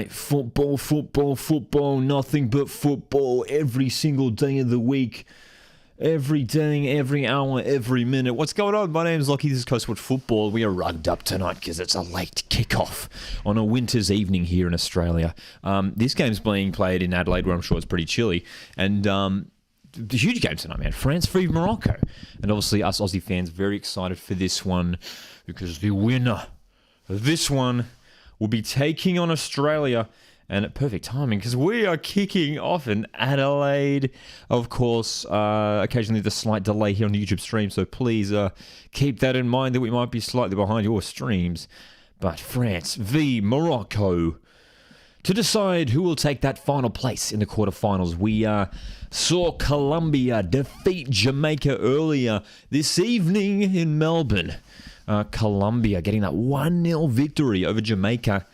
mate. Football, football, football. Nothing but football every single day of the week. Every day, every hour, every minute. What's going on? My name's Lockie. This is Coastwatch Football. We are rugged up tonight because it's a late kickoff on a winter's evening here in Australia. This game's being played in Adelaide, where I'm sure it's pretty chilly. And the huge game tonight, man. France v Morocco. And obviously us Aussie fans very excited for this one because the winner of this one will be taking on Australia. And at perfect timing, because we are kicking off in Adelaide. Of course, occasionally the slight delay here on the YouTube stream, so please keep that in mind that we might be slightly behind your streams. But France v Morocco. To decide who will take that final place in the quarterfinals, we saw Colombia defeat Jamaica earlier this evening in Melbourne. Colombia getting that 1-0 victory over Jamaica.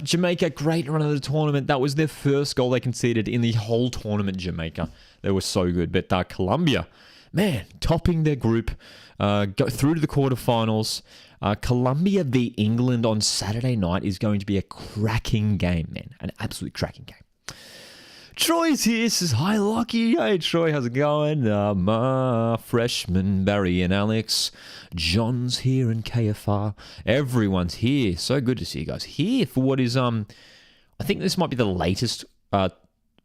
Jamaica, great run of the tournament. That was their first goal they conceded in the whole tournament, Jamaica. They were so good. But Colombia, man, topping their group, go through to the quarterfinals. Colombia v England on Saturday night is going to be a cracking game, man. An absolute cracking game. Troy's here, says, hi, Lockie. Hey, Troy, how's it going? My freshman, Barry and Alex. John's here and KFR. Everyone's here. So good to see you guys here for what is, I think this might be the latest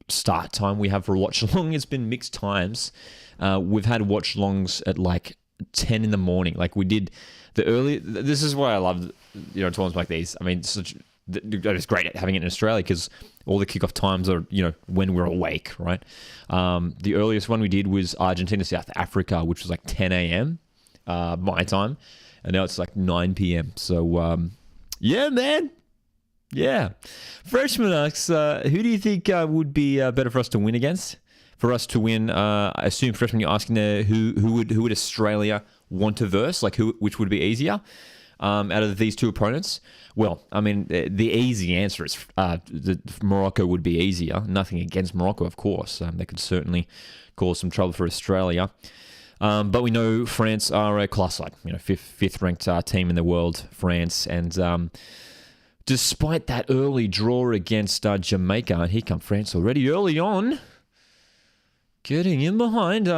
start time we have for Watchalong. It's been mixed times. We've had Watchalongs at like 10 in the morning. Like we did the early, this is why I love, tournaments like these. I mean, it's great having it in Australia because all the kickoff times are, when we're awake, right? The earliest one we did was Argentina, South Africa, which was like 10 a.m. My time. And now it's like 9 p.m. So, yeah, man. Yeah. Freshman asks, who do you think would be better for us to win against? For us to win, I assume, Freshman, you're asking there who would Australia want to verse? Like, which would be easier? Out of these two opponents? Well, I mean, the easy answer is Morocco would be easier. Nothing against Morocco, of course. They could certainly cause some trouble for Australia. But we know France are a class side, fifth ranked team in the world, France. And despite that early draw against Jamaica, here come France already early on, getting in behind.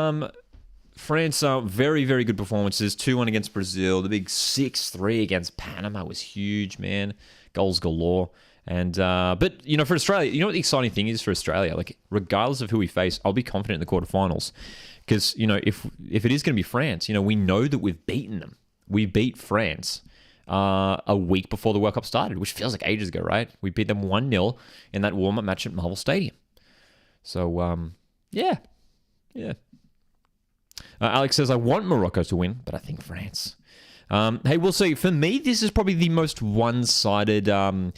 France are very, very good performances. 2-1 against Brazil. The big 6-3 against Panama was huge, man. Goals galore. And but, for Australia, what the exciting thing is for Australia? Like, regardless of who we face, I'll be confident in the quarterfinals. Because, if it is going to be France, we know that we've beaten them. We beat France a week before the World Cup started, which feels like ages ago, right? We beat them 1-0 in that warm-up match at Marvel Stadium. So, yeah. Alex says, I want Morocco to win, but I think France. Hey, we'll see. For me, this is probably the most one-sided round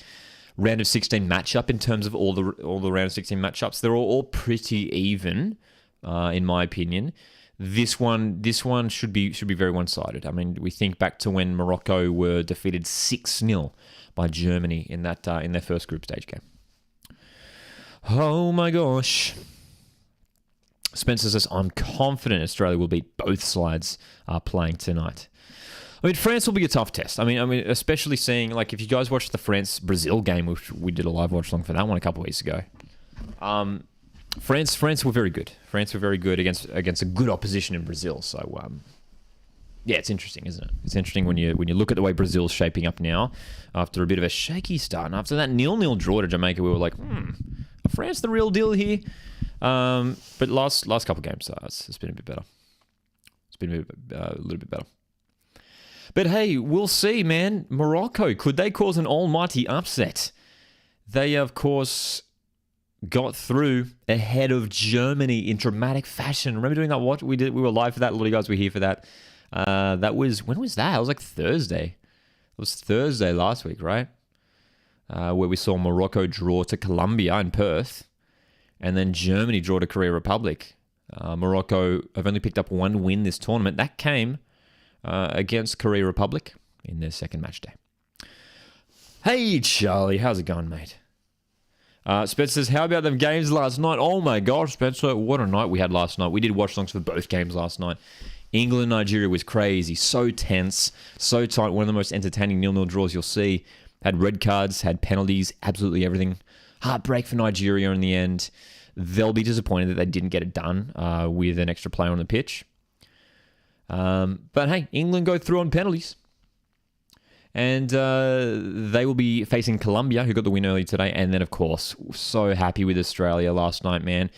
of 16 matchup in terms of all the round of 16 matchups. They're all pretty even, in my opinion. This one should be very one-sided. I mean, we think back to when Morocco were defeated 6-0 by Germany in their first group stage game. Oh my gosh. Spencer says, I'm confident Australia will beat both sides playing tonight. I mean, France will be a tough test. I mean, especially seeing, like, if you guys watched the France-Brazil game, which we did a live watch along for that one a couple of weeks ago. France were very good. France were very good against a good opposition in Brazil. So, yeah, it's interesting, isn't it? It's interesting when you look at the way Brazil's shaping up now after a bit of a shaky start. And after that 0-0 draw to Jamaica, we were like, are France the real deal here? But last couple of games, it's been a bit better. It's been a little bit better. But hey, we'll see, man. Morocco, could they cause an almighty upset? They, of course, got through ahead of Germany in dramatic fashion. Remember doing that watch? We were live for that. A lot of you guys were here for that. When was that? It was like Thursday. It was Thursday last week, right? Where we saw Morocco draw to Colombia in Perth. And then Germany draw to Korea Republic. Morocco have only picked up one win this tournament. That came against Korea Republic in their second match day. Hey, Charlie. How's it going, mate? Spencer says, how about them games last night? Oh, my gosh, Spencer. What a night we had last night. We did watch-alongs for both games last night. England-Nigeria was crazy. So tense. So tight. One of the most entertaining 0-0 draws you'll see. Had red cards, had penalties, absolutely everything. Heartbreak for Nigeria in the end. They'll be disappointed that they didn't get it done with an extra player on the pitch. But hey, England go through on penalties. And they will be facing Colombia, who got the win early today. And then, of course, so happy with Australia last night, man.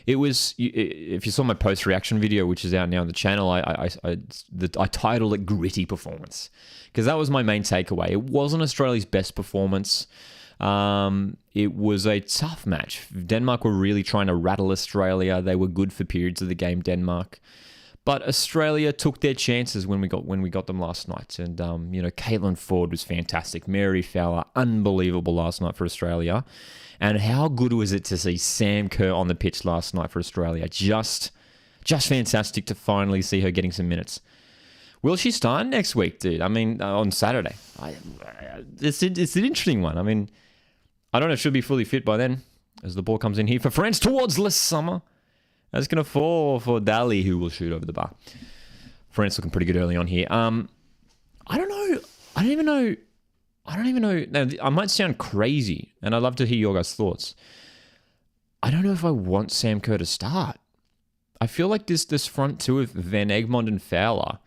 It was, if you saw my post-reaction video, which is out now on the channel, I titled it Gritty Performance. Because that was my main takeaway. It wasn't Australia's best performance. It was a tough match. Denmark were really trying to rattle Australia. They were good for periods of the game, Denmark. But Australia took their chances when we got them last night. And, Caitlin Ford was fantastic. Mary Fowler, unbelievable last night for Australia. And how good was it to see Sam Kerr on the pitch last night for Australia? Just fantastic to finally see her getting some minutes. Will she start next week, dude? I mean, on Saturday. It's an interesting one. I mean, I don't know if she'll be fully fit by then as the ball comes in here for France towards Les Summer. That's going to fall for Dali, who will shoot over the bar. France looking pretty good early on here. I don't know. I don't even know. Now, I might sound crazy, and I'd love to hear your guys' thoughts. I don't know if I want Sam Kerr to start. I feel like this front two of Van Egmond and Fowler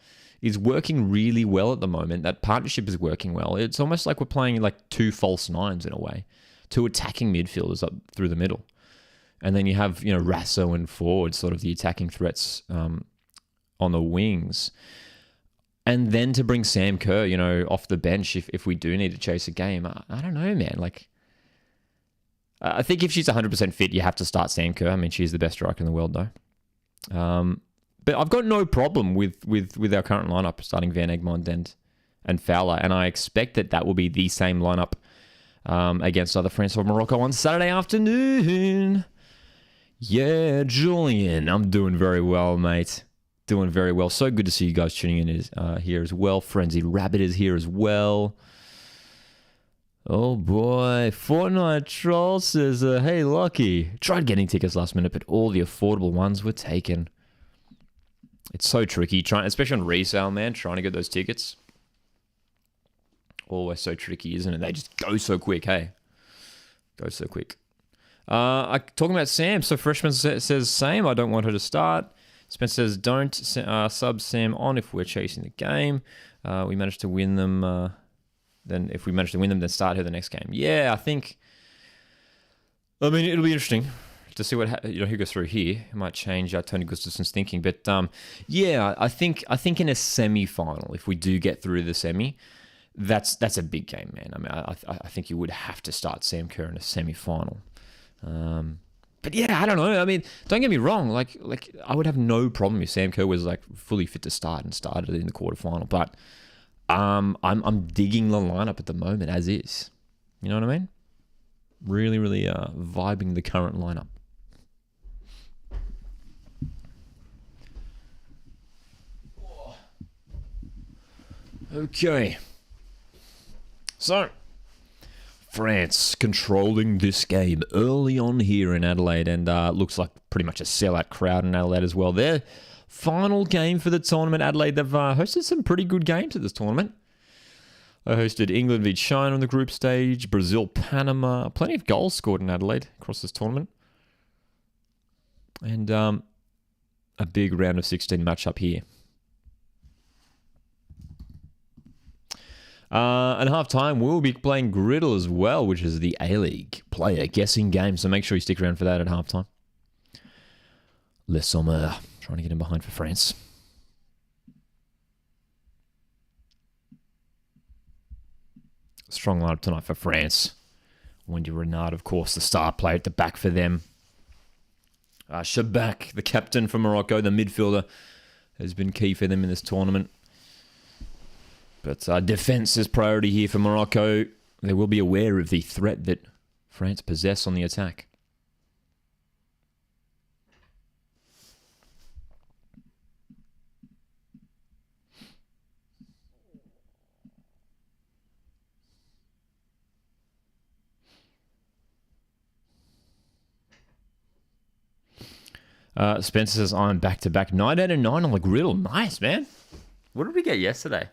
is working really well at the moment. That partnership is working well. It's almost like we're playing like two false nines in a way. Two attacking midfielders up through the middle. And then you have, Rasso and Ford, sort of the attacking threats on the wings. And then to bring Sam Kerr, off the bench if we do need to chase a game. I don't know, man. Like, I think if she's 100% fit, you have to start Sam Kerr. I mean, she's the best striker in the world, though. But I've got no problem with our current lineup, starting Van Egmond and Fowler. And I expect that will be the same lineup against either France or Morocco on Saturday afternoon. Yeah, Julian, I'm doing very well, mate. Doing very well. So good to see you guys tuning in here as well. Frenzied Rabbit is here as well. Oh boy, Fortnite Troll says, hey, Lucky. Tried getting tickets last minute, but all the affordable ones were taken. It's so tricky, especially on resale, man, trying to get those tickets. Always so tricky, isn't it? They just go so quick, hey? Go so quick. Talking about Sam, so Freshman says same. I don't want her to start. Spencer says don't sub Sam on if we're chasing the game. We managed to win them. Then if we manage to win them, then start her the next game. Yeah, I mean, it'll be interesting to see what who goes through here. It might change Tony Gustafson's thinking, but yeah, I think in a semi-final, if we do get through the semi, that's a big game, man. I mean, I think you would have to start Sam Kerr in a semi-final. But yeah, I don't know. I mean, don't get me wrong. Like I would have no problem if Sam Kerr was like fully fit to start and started in the quarterfinal. But I'm digging the lineup at the moment as is. You know what I mean? Really, really vibing the current lineup. Okay. So, France controlling this game early on here in Adelaide, and looks like pretty much a sellout crowd in Adelaide as well. Their final game for the tournament, Adelaide, they've hosted some pretty good games at this tournament. They hosted England v China on the group stage, Brazil, Panama. Plenty of goals scored in Adelaide across this tournament. And a big round of 16 match-up here. At half-time, we'll be playing Griddle as well, which is the A-League player guessing game. So make sure you stick around for that at half-time. Les Sommer trying to get in behind for France. Strong lineup tonight for France. Wendy Renard, of course, the star player at the back for them. Shabak, the captain for Morocco, the midfielder, has been key for them in this tournament. But defence is priority here for Morocco. They will be aware of the threat that France possess on the attack. Spencer says, I'm back-to-back 9 out of 9 on the Griddle. Nice, man. What did we get yesterday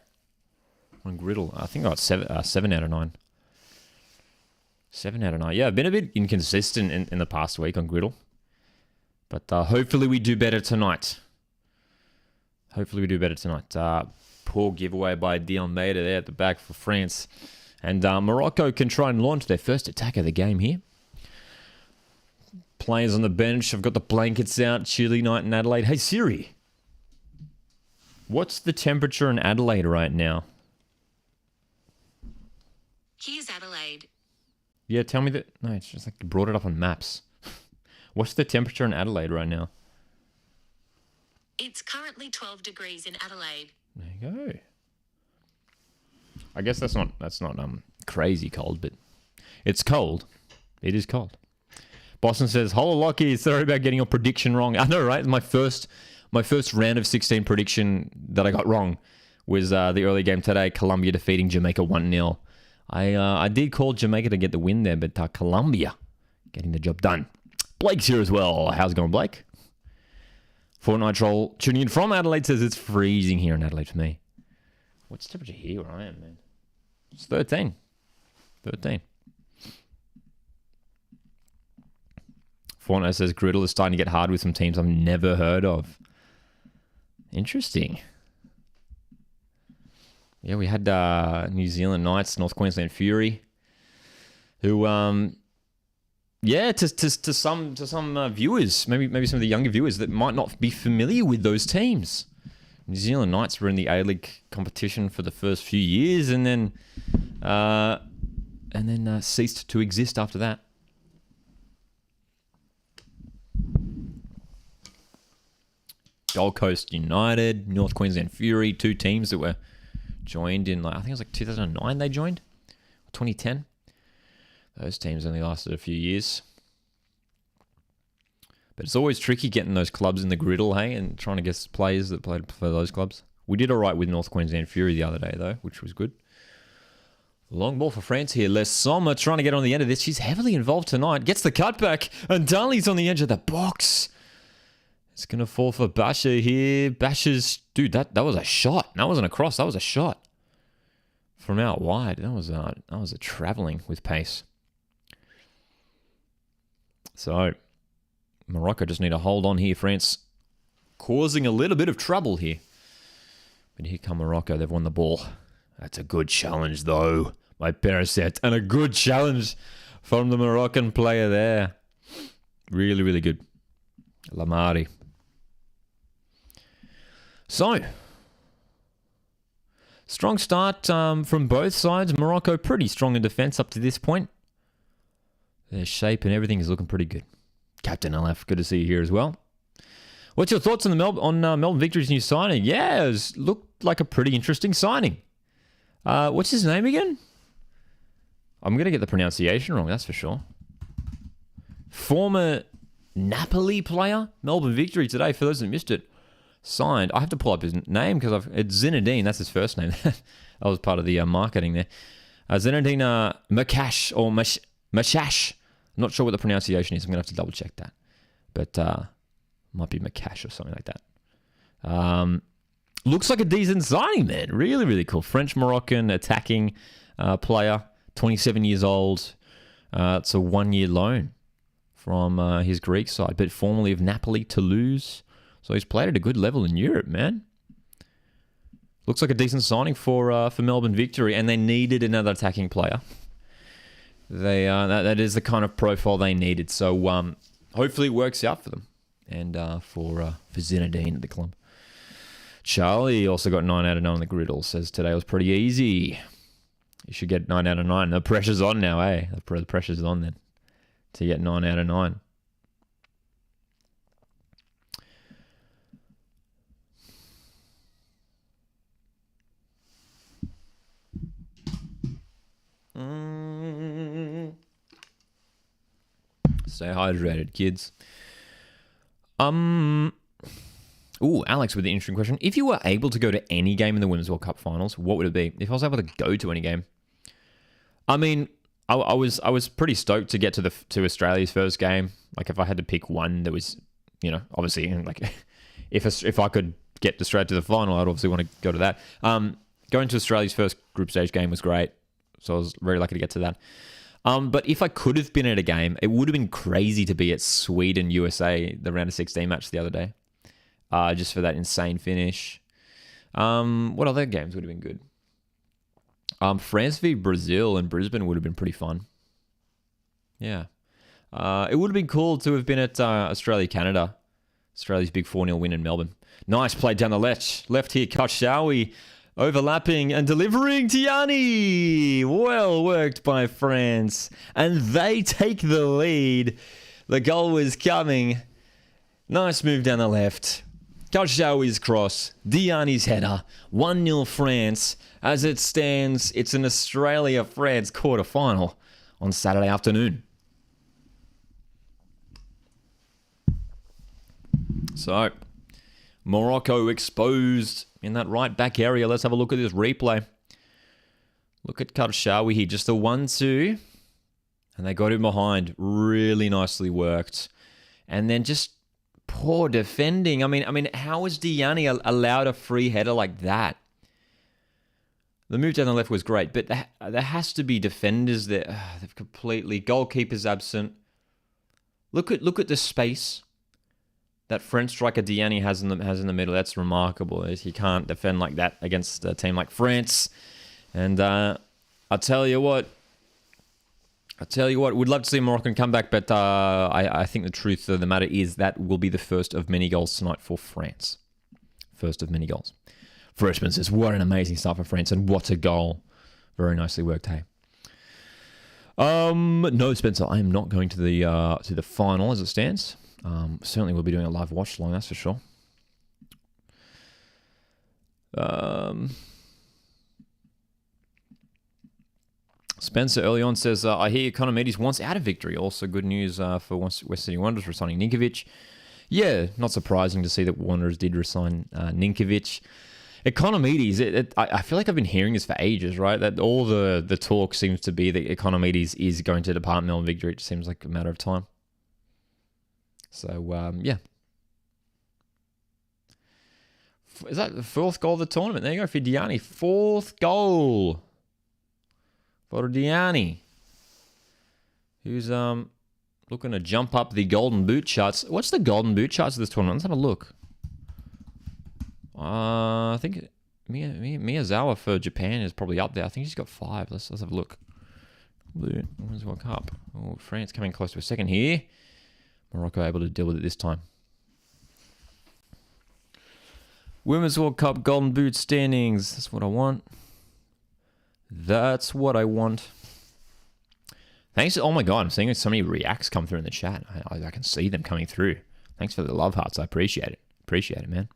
on Griddle? I think I got 7 out of 9. 7 out of 9. Yeah, I've been a bit inconsistent in the past week on Griddle. But hopefully we do better tonight. Poor giveaway by D'Almeida there at the back for France. And Morocco can try and launch their first attack of the game here. Players on the bench. I've got the blankets out. Chilly night in Adelaide. Hey, Siri. What's the temperature in Adelaide right now? Here's Adelaide. Yeah, tell me that. No, it's just like you brought it up on maps. What's the temperature in Adelaide right now? It's currently 12 degrees in Adelaide. There you go. I guess that's not crazy cold, but it's cold. It is cold. Boston says, "Hello, Lockie. Sorry about getting your prediction wrong." I know, right? My first round of 16 prediction that I got wrong was the early game today. Colombia defeating Jamaica 1-0. I did call Jamaica to get the win there, but Colombia getting the job done. Blake's here as well. How's it going, Blake? Fortnite Troll tuning in from Adelaide says it's freezing here in Adelaide for me. What's the temperature here where I am, man? It's 13. 13. Fortnite says Griddle is starting to get hard with some teams I've never heard of. Interesting. Yeah, we had New Zealand Knights, North Queensland Fury, who, to some viewers, maybe some of the younger viewers that might not be familiar with those teams. New Zealand Knights were in the A-League competition for the first few years, and then ceased to exist after that. Gold Coast United, North Queensland Fury, two teams that were joined in, I think it was 2009 they joined, 2010. Those teams only lasted a few years. But it's always tricky getting those clubs in the griddle, hey, and trying to get players that played for those clubs. We did all right with North Queensland Fury the other day, though, which was good. Long ball for France here. Les Sommer trying to get on the end of this. She's heavily involved tonight. Gets the cutback, and Darley's on the edge of the box. It's going to fall for Basher here. Basher's... Dude, that was a shot. That wasn't a cross. That was a shot. From out wide. That was a travelling with pace. So, Morocco just need to hold on here. France causing a little bit of trouble here. But here come Morocco. They've won the ball. That's a good challenge, though, by Pericet. And a good challenge from the Moroccan player there. Really, really good. Lamari. So, strong start from both sides. Morocco pretty strong in defence up to this point. Their shape and everything is looking pretty good. Captain LF, good to see you here as well. What's your thoughts on Melbourne Victory's new signing? Yeah, it looked like a pretty interesting signing. What's his name again? I'm going to get the pronunciation wrong, that's for sure. Former Napoli player, Melbourne Victory today, for those that missed it. Signed. I have to pull up his name because it's Zinedine. That's his first name. That was part of the marketing there. Zinedine Makash or Mashash. I'm not sure what the pronunciation is. I'm going to have to double check that. But might be Makash or something like that. Looks like a decent signing, man. Really, really cool. French-Moroccan attacking player. 27 years old. It's a 1-year loan from his Greek side, but formerly of Napoli, Toulouse. So he's played at a good level in Europe, man. Looks like a decent signing for Melbourne Victory, and they needed another attacking player. That is the kind of profile they needed. So hopefully it works out for them and for Zinedine at the club. Charlie also got 9 out of 9 on the griddle. Says today was pretty easy. You should get 9 out of 9. The pressure's on now, eh? The pressure's on then to get 9 out of 9. Stay hydrated, kids. Ooh, Alex with the interesting question. If you were able to go to any game in the Women's World Cup finals, what would it be? If I was able to go to any game, I mean, I was pretty stoked to get to Australia's first game. Like, if I had to pick one, there was, obviously, like, if I could get Australia to the final, I'd obviously want to go to that. Going to Australia's first group stage game was great, so I was very lucky to get to that. But if I could have been at a game, it would have been crazy to be at Sweden, USA, the round of 16 match the other day. Just for that insane finish. What other games would have been good? France v Brazil in Brisbane would have been pretty fun. Yeah. It would have been cool to have been at Australia-Canada. Australia's big 4-0 win in Melbourne. Nice play down the left here. Katshawi overlapping and delivering. Tiani! Well worked by France. And they take the lead. The goal was coming. Nice move down the left. Katshawi's cross. Diani's header. 1-0 France. As it stands, it's an Australia-France quarterfinal on Saturday afternoon. So, Morocco exposed in that right back area. Let's have a look at this replay. Look at Katshawi here. Just a 1-2. And they got him behind. Really nicely worked. And then just poor defending. I mean, how is Diani allowed a free header like that? The move down the left was great, but there has to be defenders that they've completely... Goalkeeper's absent. Look at the space that French striker Diani has in the middle. That's remarkable. He can't defend like that against a team like France. And I'll tell you what, we'd love to see Moroccan come back, but I think the truth of the matter is that will be the first of many goals tonight for France. First of many goals. Freshman says, what an amazing start for France, and what a goal. Very nicely worked, hey. No, Spencer, I am not going to the final as it stands. Certainly we'll be doing a live watch along, that's for sure. Spencer early on says, I hear Economides wants out of victory. Also good news for West Sydney Wanderers resigning Ninkovic. Yeah, not surprising to see that Wanderers did resign Ninkovic. Economides, I feel like I've been hearing this for ages, right? That all the talk seems to be that Economides is going to depart Melbourne Victory. It seems like a matter of time. So, yeah. Is that the fourth goal of the tournament? There you go for Diani. Fourth goal for Diani, who's looking to jump up the golden boot charts. What's the golden boot charts of this tournament? Let's have a look. I think Miyazawa for Japan is probably up there. I think she's got 5. Let's have a look. Women's World Cup. Oh, France coming close to a second here. Morocco able to deal with it this time. Women's World Cup Golden Boot standings. That's what I want. That's what I want. Thanks. Oh my God, I'm seeing so many reacts come through in the chat. I can see them coming through. Thanks for the love hearts. I appreciate it. Appreciate it, man.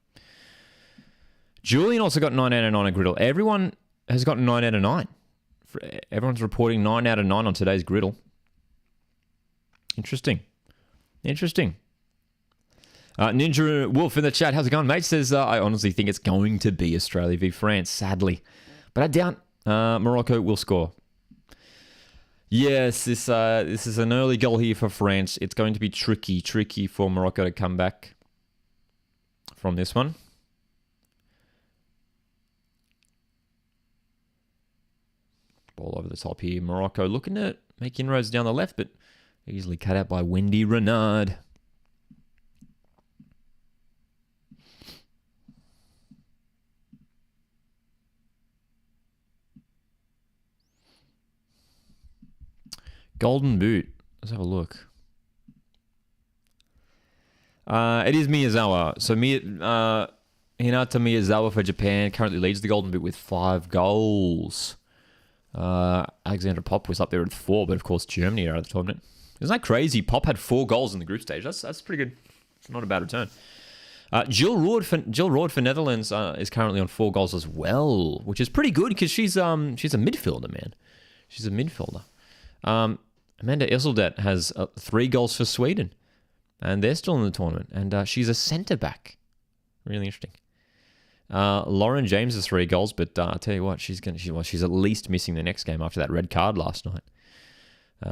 Julian also got 9 out of 9 at Griddle. Everyone has got 9 out of 9. Everyone's reporting 9 out of 9 on today's Griddle. Interesting. Ninja Wolf in the chat. How's it going, mate? Says, I honestly think it's going to be Australia v France, sadly. But I doubt Morocco will score. Yes, this is an early goal here for France. It's going to be tricky for Morocco to come back from this one. Ball over the top here. Morocco looking to make inroads down the left, but easily cut out by Wendy Renard. Golden boot. Let's have a look. It is Miyazawa. So Hinata Miyazawa for Japan currently leads the golden boot with 5 goals. Alexandra Pop was up there with 4, but of course Germany are out of the tournament. Isn't that crazy? Pop had 4 goals in the group stage. That's pretty good. It's not a bad return. Jill Roord for Netherlands is currently on 4 goals as well, which is pretty good because she's a midfielder, man. She's a midfielder. Amanda Iseldet has 3 goals for Sweden, and they're still in the tournament. And she's a centre back. Really interesting. Lauren James has 3 goals, but I'll tell you what, she's at least missing the next game after that red card last night.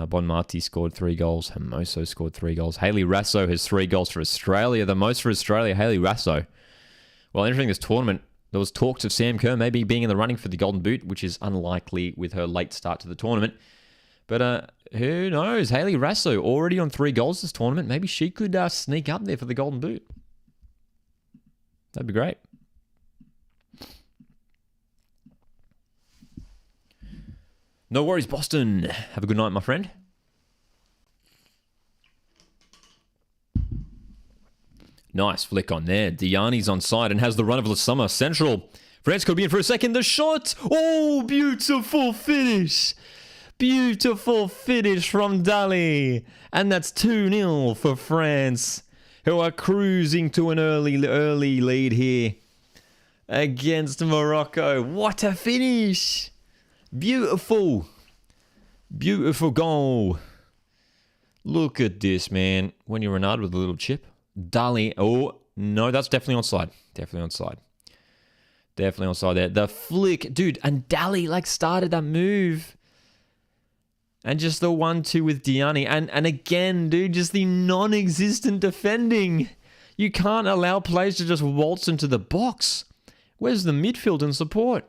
Bon Marti scored 3 goals. Hermoso scored 3 goals. Hayley Rasso has 3 goals for Australia. The most for Australia, Hayley Rasso. Well, entering this tournament, there was talks of Sam Kerr maybe being in the running for the Golden Boot, which is unlikely with her late start to the tournament. But who knows? Hayley Rasso already on 3 goals this tournament. Maybe she could sneak up there for the Golden Boot. That'd be great. No worries, Boston. Have a good night, my friend. Nice flick on there. Diani's on side and has the run of Lasoma. Central. France could be in for a second. The shot. Oh, beautiful finish. Beautiful finish from Dali. And that's 2-0 for France, who are cruising to an early lead here against Morocco. What a finish. Beautiful. Beautiful goal. Look at this, man. When you're Renard with a little chip. Dali. Oh, no, that's definitely onside. Definitely onside. Definitely onside there. The flick. Dude, and Dali, like, started that move. And just the 1-2 with Diani. And again, dude, just the non-existent defending. You can't allow players to just waltz into the box. Where's the midfield and support?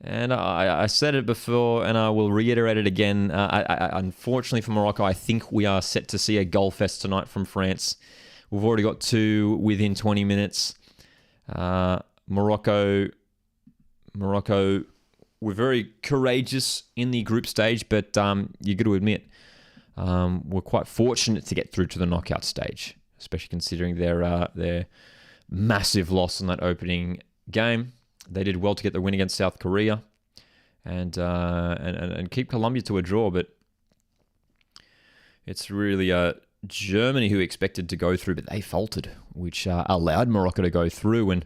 And I said it before, and I will reiterate it again. Unfortunately for Morocco, I think we are set to see a goal fest tonight from France. We've already got 2 within 20 minutes. Morocco, we're very courageous in the group stage, but you got to admit, we're quite fortunate to get through to the knockout stage, especially considering their massive loss in that opening game. They did well to get the win against South Korea and keep Colombia to a draw, but it's really Germany who expected to go through, but they faltered, which allowed Morocco to go through, and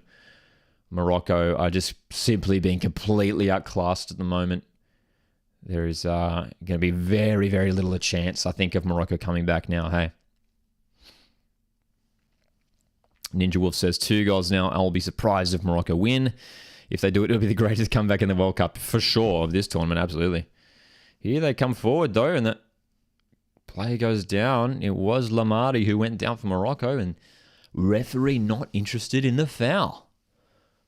Morocco are just simply being completely outclassed at the moment. There is going to be very, very little a chance, I think, of Morocco coming back now, hey? Ninja Wolf says 2 goals now. I'll be surprised if Morocco win. If they do it, it'll be the greatest comeback in the World Cup for sure of this tournament, absolutely. Here they come forward, though, and the player goes down. It was Lamari who went down for Morocco, and referee not interested in the foul.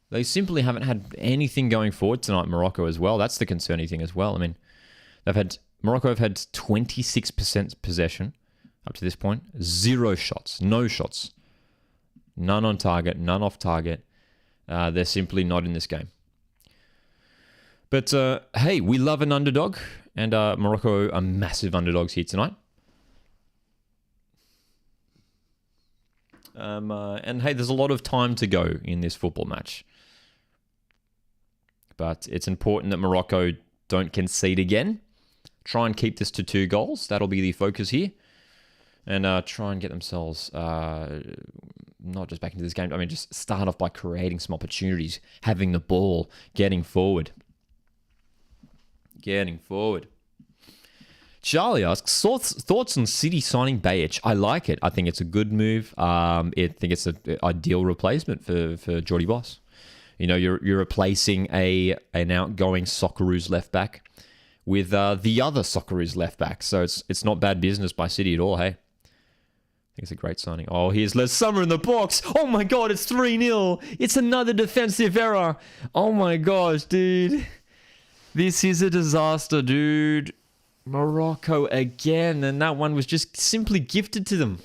They simply haven't had anything going forward tonight, Morocco, as well. That's the concerning thing as well. I mean, Morocco have had 26% possession up to this point. 0 shots. No shots. None on target. None off target. They're simply not in this game. But, hey, we love an underdog. And Morocco are massive underdogs here tonight. And, hey, there's a lot of time to go in this football match. But it's important that Morocco don't concede again. Try and keep this to 2 goals. That'll be the focus here. And try and get themselves not just back into this game. I mean, just start off by creating some opportunities, having the ball, getting forward. Charlie asks, thoughts on City signing Bajic? I like it. I think it's a good move. I think it's an ideal replacement for Jordy Boss. You know, you're replacing an outgoing Socceroos left back with the other Socceroos left back. So it's not bad business by City at all, hey? I think it's a great signing. Oh, here's Les Summer in the box. Oh my God, it's 3-0. It's another defensive error. Oh my gosh, dude. This is a disaster, dude. Morocco again, and that one was just simply gifted to them.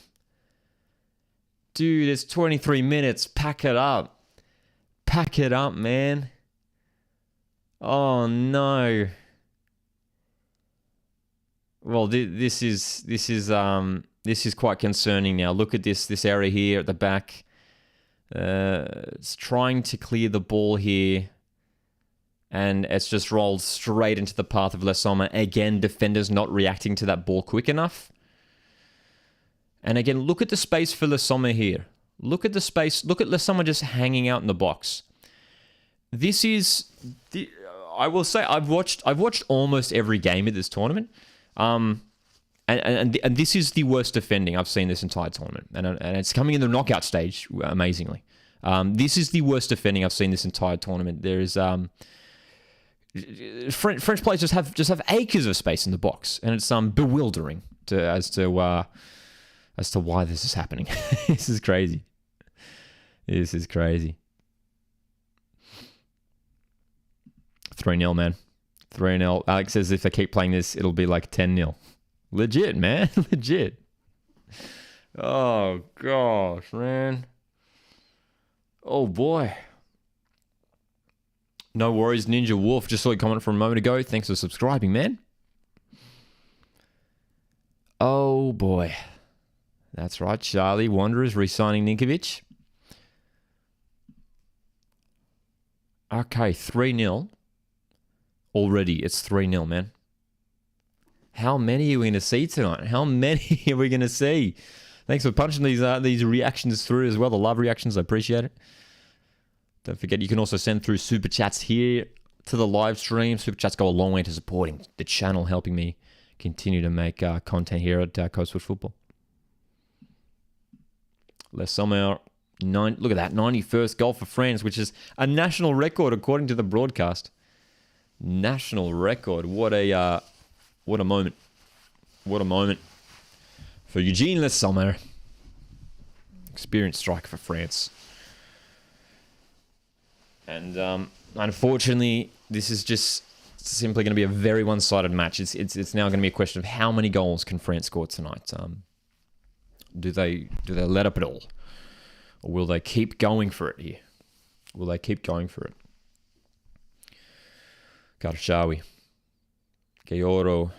Dude, it's 23 minutes. Pack it up. Pack it up, man. Oh no. Well, this is quite concerning now. Look at this area here at the back. It's trying to clear the ball here. And it's just rolled straight into the path of Lesoma. Again, defenders not reacting to that ball quick enough. And again, look at the space for Lesoma here. Look at the space. Look at Lesoma just hanging out in the box. This is... I will say, I've watched almost every game of this tournament. And this is the worst defending I've seen this entire tournament. And it's coming in the knockout stage, amazingly. This is the worst defending I've seen this entire tournament. There is... French players just have acres of space in the box, and it's bewildering as to why this is happening. This is crazy. This is crazy. 3-0, man. 3-0. Alex says if they keep playing this, it'll be like 10-0. Legit, man. Legit. Oh, gosh, man. Oh, boy. No worries, Ninja Wolf. Just saw your comment from a moment ago. Thanks for subscribing, man. Oh, boy. That's right. Charlie Wanderers re-signing Ninkovic. Okay, 3-0. Already, it's 3-0, man. How many are we going to see tonight? How many are we going to see? Thanks for punching these reactions through as well. The love reactions, I appreciate it. Don't forget, you can also send through super chats here to the live stream. Super chats go a long way to supporting the channel, helping me continue to make content here at Coastwood Football. Les Sommer, look at that, 91st goal for France, which is a national record according to the broadcast. National record. What a moment. What a moment for Eugene Les Sommer. Experienced striker for France. And unfortunately, this is just simply going to be a very one-sided match. It's now going to be a question of how many goals can France score tonight. Do they let up at all, or will they keep going for it here? Will they keep going for it? Karshawi, Gayoro,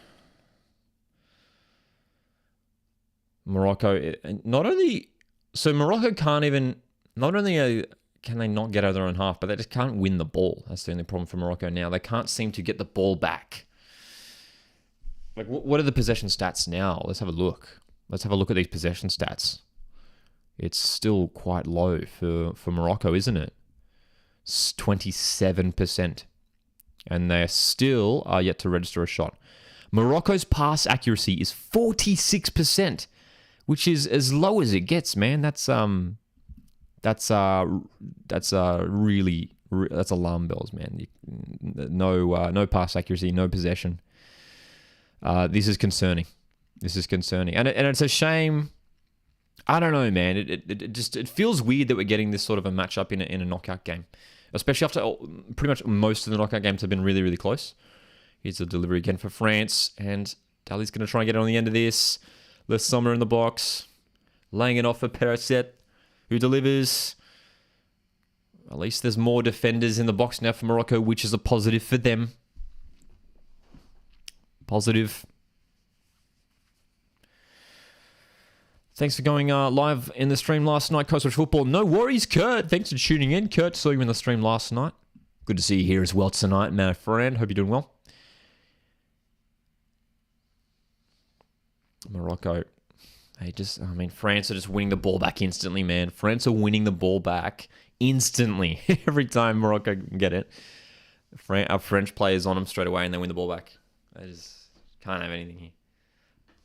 Morocco. Morocco can't even. Not only can they not get out of their own half, but they just can't win the ball. That's the only problem for Morocco now. They can't seem to get the ball back. Like, what are the possession stats now? Let's have a look. Let's have a look at these possession stats. It's still quite low for Morocco, isn't it? It's 27%. And they still are yet to register a shot. Morocco's pass accuracy is 46%, which is as low as it gets, man. That's alarm bells, man. No pass accuracy, no possession. This is concerning. And it's a shame. I don't know, man. It feels weird that we're getting this sort of a matchup in a knockout game, especially after pretty much most of the knockout games have been really, really close. Here's the delivery again for France, and Dali's going to try and get on the end of this. Les Sommer in the box, laying it off for Pericet, who delivers. At least there's more defenders in the box now for Morocco, which is a positive for them. Positive. Thanks for going live in the stream last night, Coastwatch Football. No worries, Kurt. Thanks for tuning in. Kurt, saw you in the stream last night. Good to see you here as well tonight, my friend. Hope you're doing well. Morocco. France are just winning the ball back instantly, man. France are winning the ball back instantly. Every time Morocco can get it, our French players on them straight away and they win the ball back. I just can't have anything here.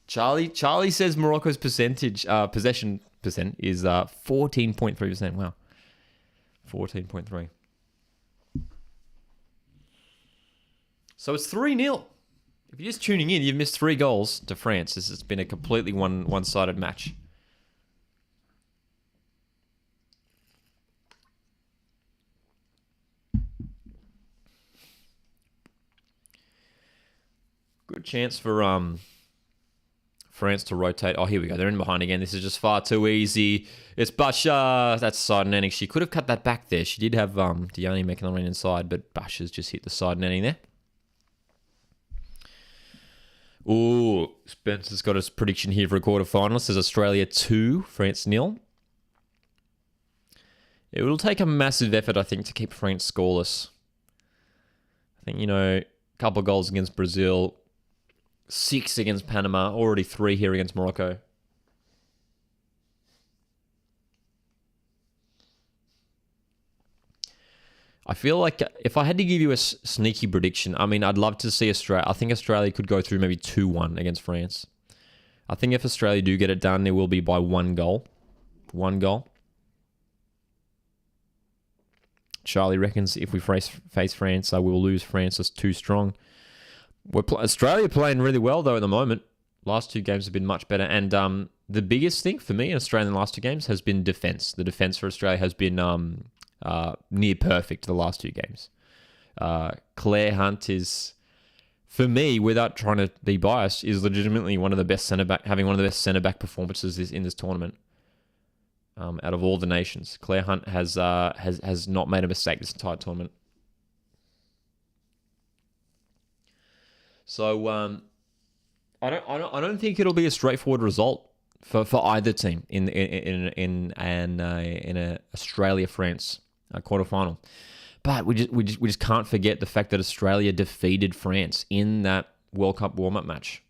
Charlie says Morocco's possession percent is 14.3%. Wow. 14.3. So it's 3-0. If you're just tuning in, you've missed 3 goals to France. This has been a completely one-sided match. Good chance for France to rotate. Oh, here we go. They're in behind again. This is just far too easy. It's Basha. That's side netting. She could have cut that back there. She did have Diani making the run inside, but Basha's just hit the side netting there. Ooh, Spencer's got his prediction here for a quarterfinal. Says Australia 2, France 0. It will take a massive effort, I think, to keep France scoreless. I think, a couple of goals against Brazil, 6 against Panama, already 3 here against Morocco. I feel like if I had to give you a sneaky prediction, I'd love to see Australia. I think Australia could go through maybe 2-1 against France. I think if Australia do get it done, it will be by 1 goal. 1 goal. Charlie reckons if we face France, we will lose. France is too strong. Australia playing really well, though, at the moment. Last 2 games have been much better. And the biggest thing for me in Australia in the last 2 games has been defence. The defence for Australia has been near perfect the last 2 games. Claire Hunt is for me, without trying to be biased, is legitimately one of the best having one of the best centre back performances in this tournament. Out of all the nations, Claire Hunt has not made a mistake this entire tournament. So I don't think it'll be a straightforward result for either team in a Australia-France quarterfinal. But we just can't forget the fact that Australia defeated France in that World Cup warm-up match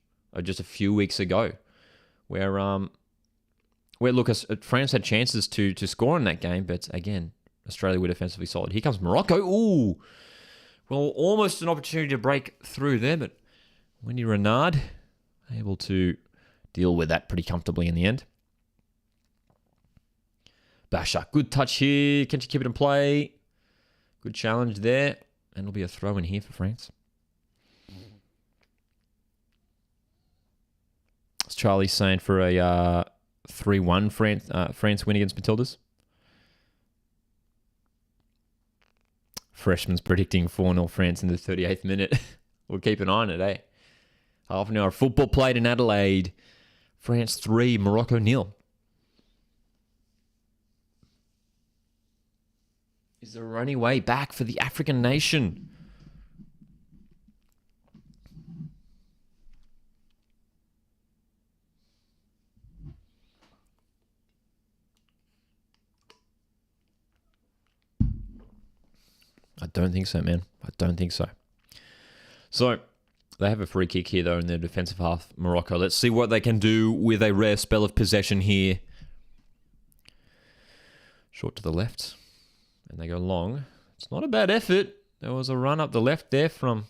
just a few weeks ago, where look, France had chances to score in that game, but again, Australia were defensively solid. Here comes Morocco. Ooh, well, almost an opportunity to break through there, but Wendy Renard able to deal with that pretty comfortably in the end. Basha, good touch here. Can she keep it in play? Good challenge there. And it'll be a throw in here for France. As Charlie's saying, for a 3-1 France win against Matildas. Freshman's predicting 4-0 France in the 38th minute. We'll keep an eye on it, eh? Half an hour of football played in Adelaide. France 3, Morocco 0. Is there any way back for the African nation? I don't think so, man. I don't think so. So, they have a free kick here, though, in their defensive half, Morocco. Let's see what they can do with a rare spell of possession here. Short to the left. And they go long. It's not a bad effort. There was a run up the left there from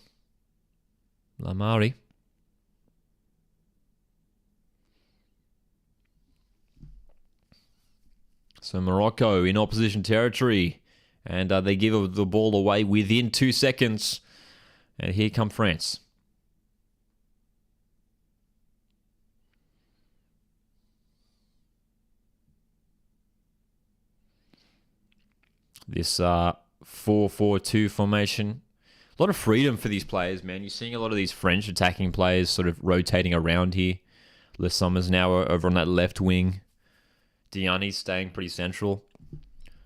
Lamari. So Morocco in opposition territory. And they give the ball away within 2 seconds. And here come France. This 4-4-2 formation. A lot of freedom for these players, man. You're seeing a lot of these French attacking players sort of rotating around here. Le Sommer's now over on that left wing. Diani's staying pretty central.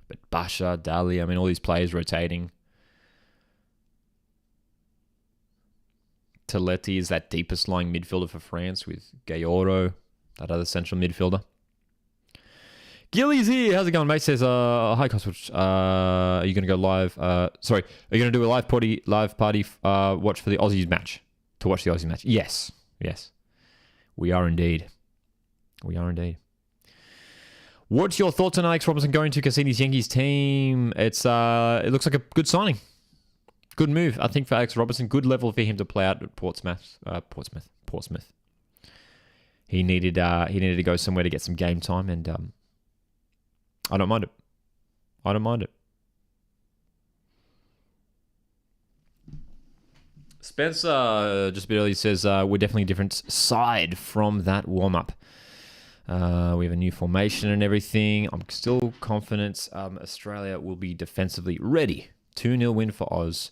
But Basha, Dali, I mean, all these players rotating. Taletti is that deepest lying midfielder for France with Gayoro, that other central midfielder. Gilly's here. How's it going, mate? Says, hi, Coswatch. Are you going to go live? Sorry, are you going to do a live party watch for the Aussies match? To watch the Aussies match? Yes. Yes. We are indeed. We are indeed. What's your thoughts on Alex Robertson going to Cassini's Yankees team? It looks like a good signing. Good move, I think, for Alex Robertson. Good level for him to play out at Portsmouth. He needed to go somewhere to get some game time, and I don't mind it. I don't mind it. Spencer, just a bit earlier, says we're definitely a different side from that warm-up. We have a new formation and everything. I'm still confident Australia will be defensively ready. 2-0 win for Oz.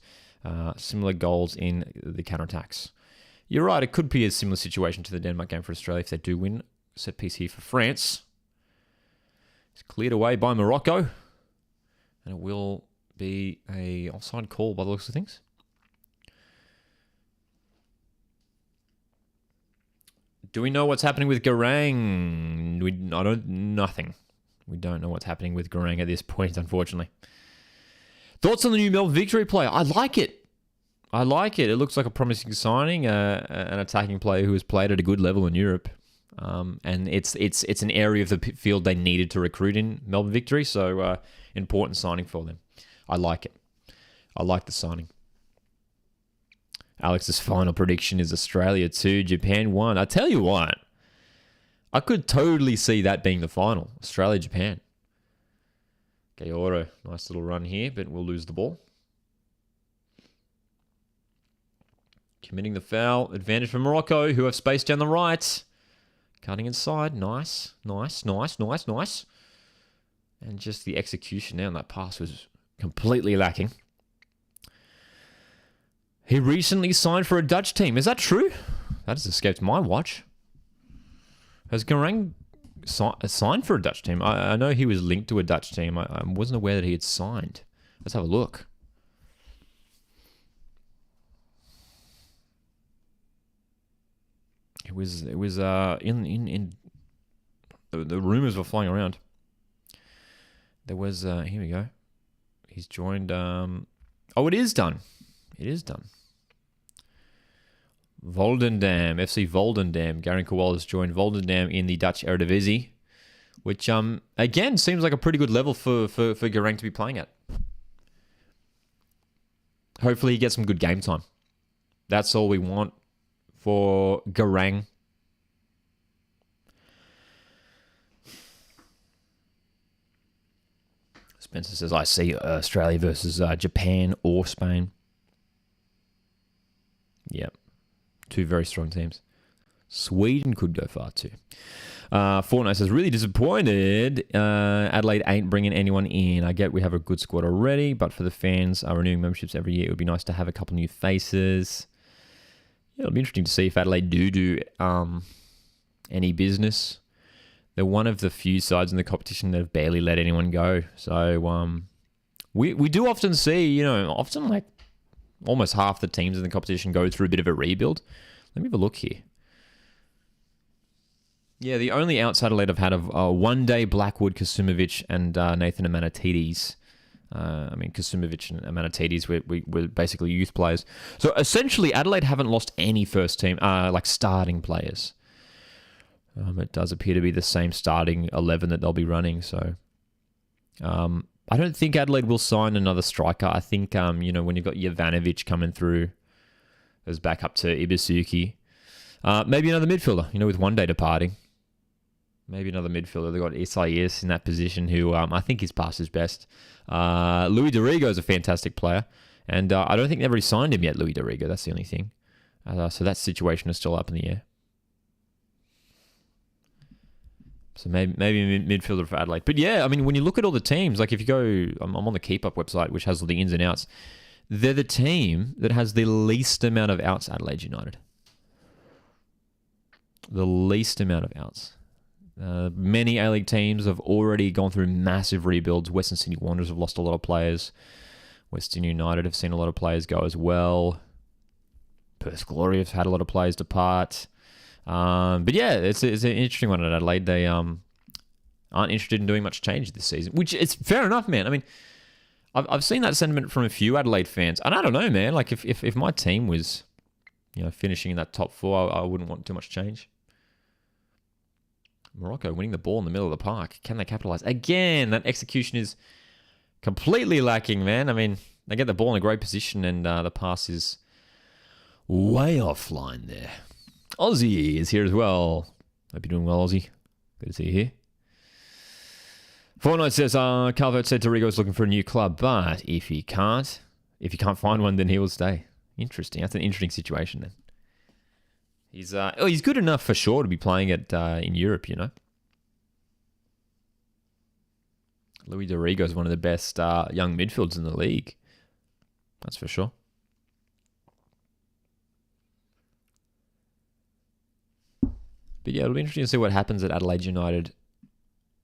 Similar goals in the counterattacks. You're right, it could be a similar situation to the Denmark game for Australia if they do win. Set piece here for France. It's cleared away by Morocco. And it will be a offside call by the looks of things. Do we know what's happening with Garang? Nothing. We don't know what's happening with Garang at this point, unfortunately. Thoughts on the new Melbourne Victory player? I like it. It looks like a promising signing, an attacking player who has played at a good level in Europe. And it's an area of the field they needed to recruit in, Melbourne Victory, so important signing for them. I like it. I like the signing. Alex's final prediction is Australia 2, Japan 1. I tell you what, I could totally see that being the final. Australia-Japan. Gayoro, nice little run here, but we'll lose the ball. Committing the foul. Advantage for Morocco, who have space down the right. Cutting inside. Nice. And just the execution now on that pass was completely lacking. He recently signed for a Dutch team. Is that true? That has escaped my watch. Has Garang signed for a Dutch team? I know he was linked to a Dutch team. I wasn't aware that he had signed. Let's have a look. It was in the rumors were flying around. There was here we go. He's joined oh, it is done. It is done. Volendam, FC Volendam. Garen Kowalas joined Volendam in the Dutch Eredivisie, which again seems like a pretty good level for Garang to be playing at. Hopefully he gets some good game time. That's all we want for Garang. Spencer says, I see Australia versus Japan or Spain. Yep. Two very strong teams. Sweden could go far too. Fortnite says, really disappointed. Adelaide ain't bringing anyone in. I get we have a good squad already, but for the fans renewing memberships every year, it would be nice to have a couple new faces. Yeah, it'll be interesting to see if Adelaide do any business. They're one of the few sides in the competition that have barely let anyone go. So we do often see, often like almost half the teams in the competition go through a bit of a rebuild. Let me have a look here. Yeah, the only outside Adelaide I've had of one day Blackwood, Kasumovic, and Nathan Amanatides. Kasumovic and Amanatides were basically youth players. So essentially, Adelaide haven't lost any first team, starting players. It does appear to be the same starting 11 that they'll be running. So I don't think Adelaide will sign another striker. I think, when you've got Jovanovic coming through as backup to Ibisuki, maybe another midfielder, with one day departing. Maybe another midfielder. They've got Isaias in that position who I think is past his best. Louis Dorigo is a fantastic player. And I don't think they've already signed him yet, Louis Dorigo. That's the only thing. So that situation is still up in the air. So maybe a midfielder for Adelaide. But yeah, when you look at all the teams, like if you go, I'm on the Keep Up website, which has all the ins and outs. They're the team that has the least amount of outs, Adelaide United. The least amount of outs. Many A-League teams have already gone through massive rebuilds. Western Sydney Wanderers have lost a lot of players. Western United have seen a lot of players go as well. Perth Glory have had a lot of players depart. But yeah, it's an interesting one at Adelaide. They aren't interested in doing much change this season, which is fair enough, man. I've seen that sentiment from a few Adelaide fans, and I don't know, man. Like if my team was, finishing in that top four, I wouldn't want too much change. Morocco winning the ball in the middle of the park. Can they capitalize? Again, that execution is completely lacking, man. They get the ball in a great position, and the pass is way offline there. Aussie is here as well. Hope you're doing well, Aussie. Good to see you here. Fortnite says, Calvert said Dorigo's looking for a new club, but if he can't find one, then he will stay. Interesting. That's an interesting situation then. He's good enough for sure to be playing it in Europe, Louis Dorigo is one of the best young midfielders in the league. That's for sure. But yeah, it'll be interesting to see what happens at Adelaide United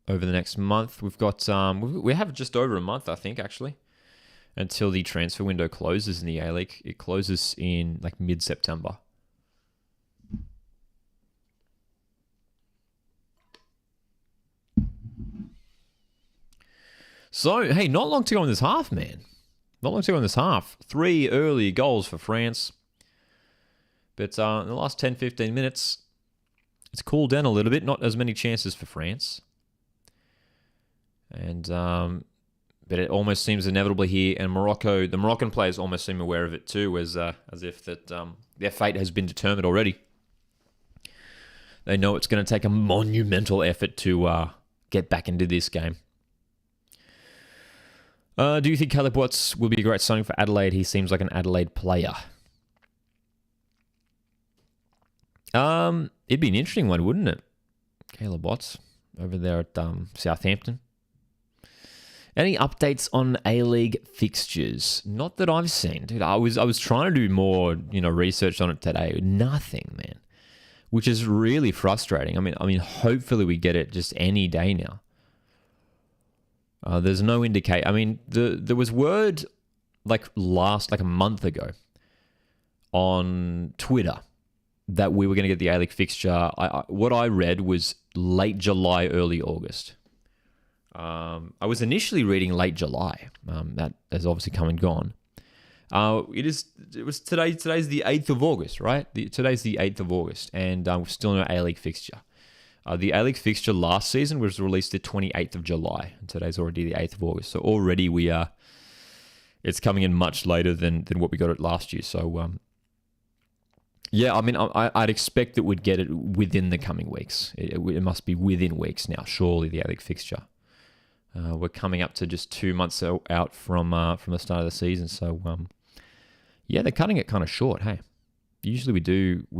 over the next month. We've got we have just over a month, I think, actually, until the transfer window closes in the A-League. It closes in mid-September. So, hey, not long to go in this half, man. Not long to go in this half. 3 early goals for France. But in the last 10, 15 minutes, it's cooled down a little bit. Not as many chances for France. And but it almost seems inevitably here. And Morocco, the Moroccan players almost seem aware of it too, as if that their fate has been determined already. They know it's going to take a monumental effort to get back into this game. Do you think Caleb Watts will be a great signing for Adelaide? He seems like an Adelaide player. It'd be an interesting one, wouldn't it? Caleb Watts over there at Southampton. Any updates on A-League fixtures? Not that I've seen, dude. I was trying to do more, research on it today. Nothing, man. Which is really frustrating. I mean, hopefully we get it just any day now. There's no indicate. I mean, there was word like a month ago on Twitter that we were going to get the A-League fixture. What I read was late July, early August. I was initially reading late July. That has obviously come and gone. Today's the 8th of August, right? Today's the 8th of August, and we're still no A-League fixture. The A-League fixture last season was released the 28th of July, and today's already the 8th of August. So already it's coming in much later than what we got it last year. So, yeah, I mean, I'd expect that we'd get it within the coming weeks. It must be within weeks now, surely, the A-League fixture. We're coming up to just 2 months out from the start of the season. So, yeah, they're cutting it kind of short, hey. Usually we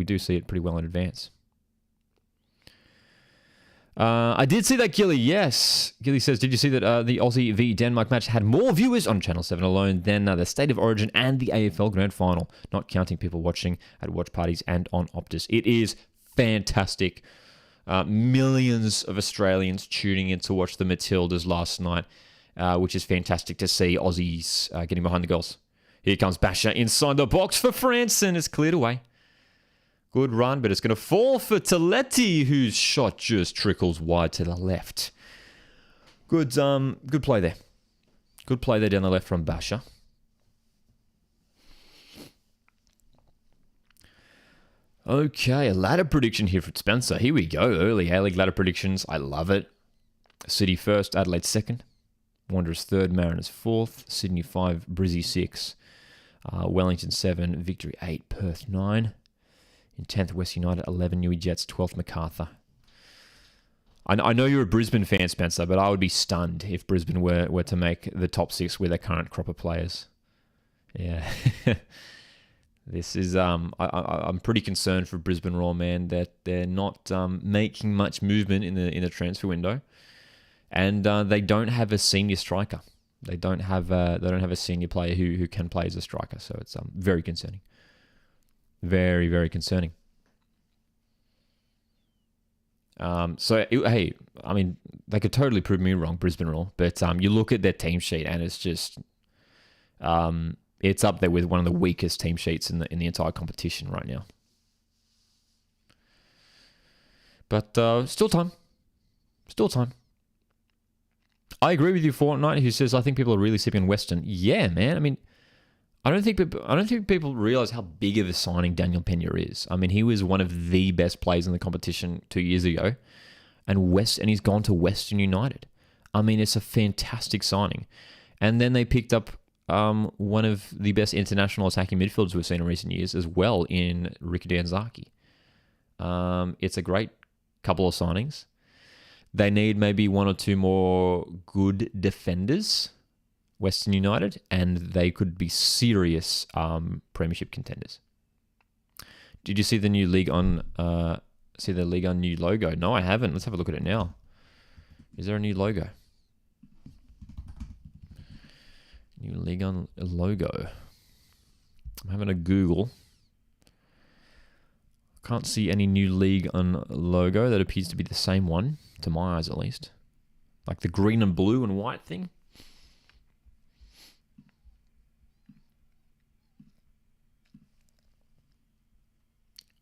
do see it pretty well in advance. I did see that, Gilly, yes. Gilly says, did you see that the Aussie v Denmark match had more viewers on Channel 7 alone than the State of Origin and the AFL Grand Final, not counting people watching at watch parties and on Optus. It is fantastic. Millions of Australians tuning in to watch the Matildas last night, which is fantastic to see Aussies getting behind the goals. Here comes Basha inside the box for France, and it's cleared away. Good run, but it's going to fall for Taletti, whose shot just trickles wide to the left. Good play there. Good play there down the left from Basha. Okay, a ladder prediction here for Spencer. Here we go. Early A-League ladder predictions. I love it. City first, Adelaide second. Wanderers third, Mariners fourth. Sydney 5, Brizzy 6. Wellington 7, Victory 8, Perth 9. In 10th, West United 11, Newey Jets 12th, MacArthur. I know you're a Brisbane fan, Spencer, but I would be stunned if Brisbane were to make the top 6 with their current crop of players. Yeah. This is I'm pretty concerned for Brisbane Roar, man, that they're not making much movement in the transfer window, and they don't have a senior striker. They don't have a senior player who can play as a striker. So it's very concerning. Very, very concerning. Hey, I mean, they could totally prove me wrong, Brisbane Roar, but you look at their team sheet and it's just it's up there with one of the weakest team sheets in the entire competition right now. But still time. Still time. I agree with you, Fortnite, who says I think people are really sipping on Western. Yeah, man. I mean, I don't think people realize how big of a signing Daniel Pena is. I mean, he was one of the best players in the competition 2 years ago, and he's gone to Western United. I mean, it's a fantastic signing. And then they picked up one of the best international attacking midfielders we've seen in recent years as well in Ricky Danzaki. It's a great couple of signings. They need maybe one or two more good defenders, Western United, and they could be serious premiership contenders. Did you see the new League On? See the League On new logo? No, I haven't. Let's have a look at it now. Is there a new logo? New League On logo. I'm having a Google. Can't see any new League On logo. That appears to be the same one, to my eyes at least. Like the green and blue and white thing.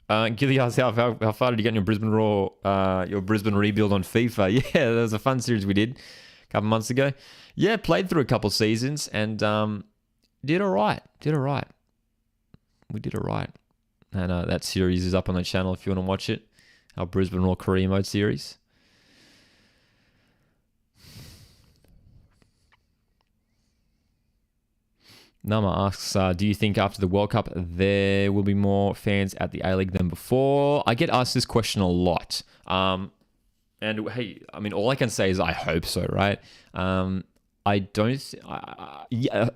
Gilly asks, how far did you get in your Brisbane Roar, your Brisbane rebuild on FIFA? Yeah, that was a fun series we did a couple months ago. Yeah, played through a couple seasons and did all right. We did all right. And that series is up on the channel if you want to watch it. Our Brisbane Roar career mode series. Nama asks, do you think after the World Cup there will be more fans at the A-League than before? I get asked this question a lot. And hey, I mean, all I can say is I hope so, right? I don't...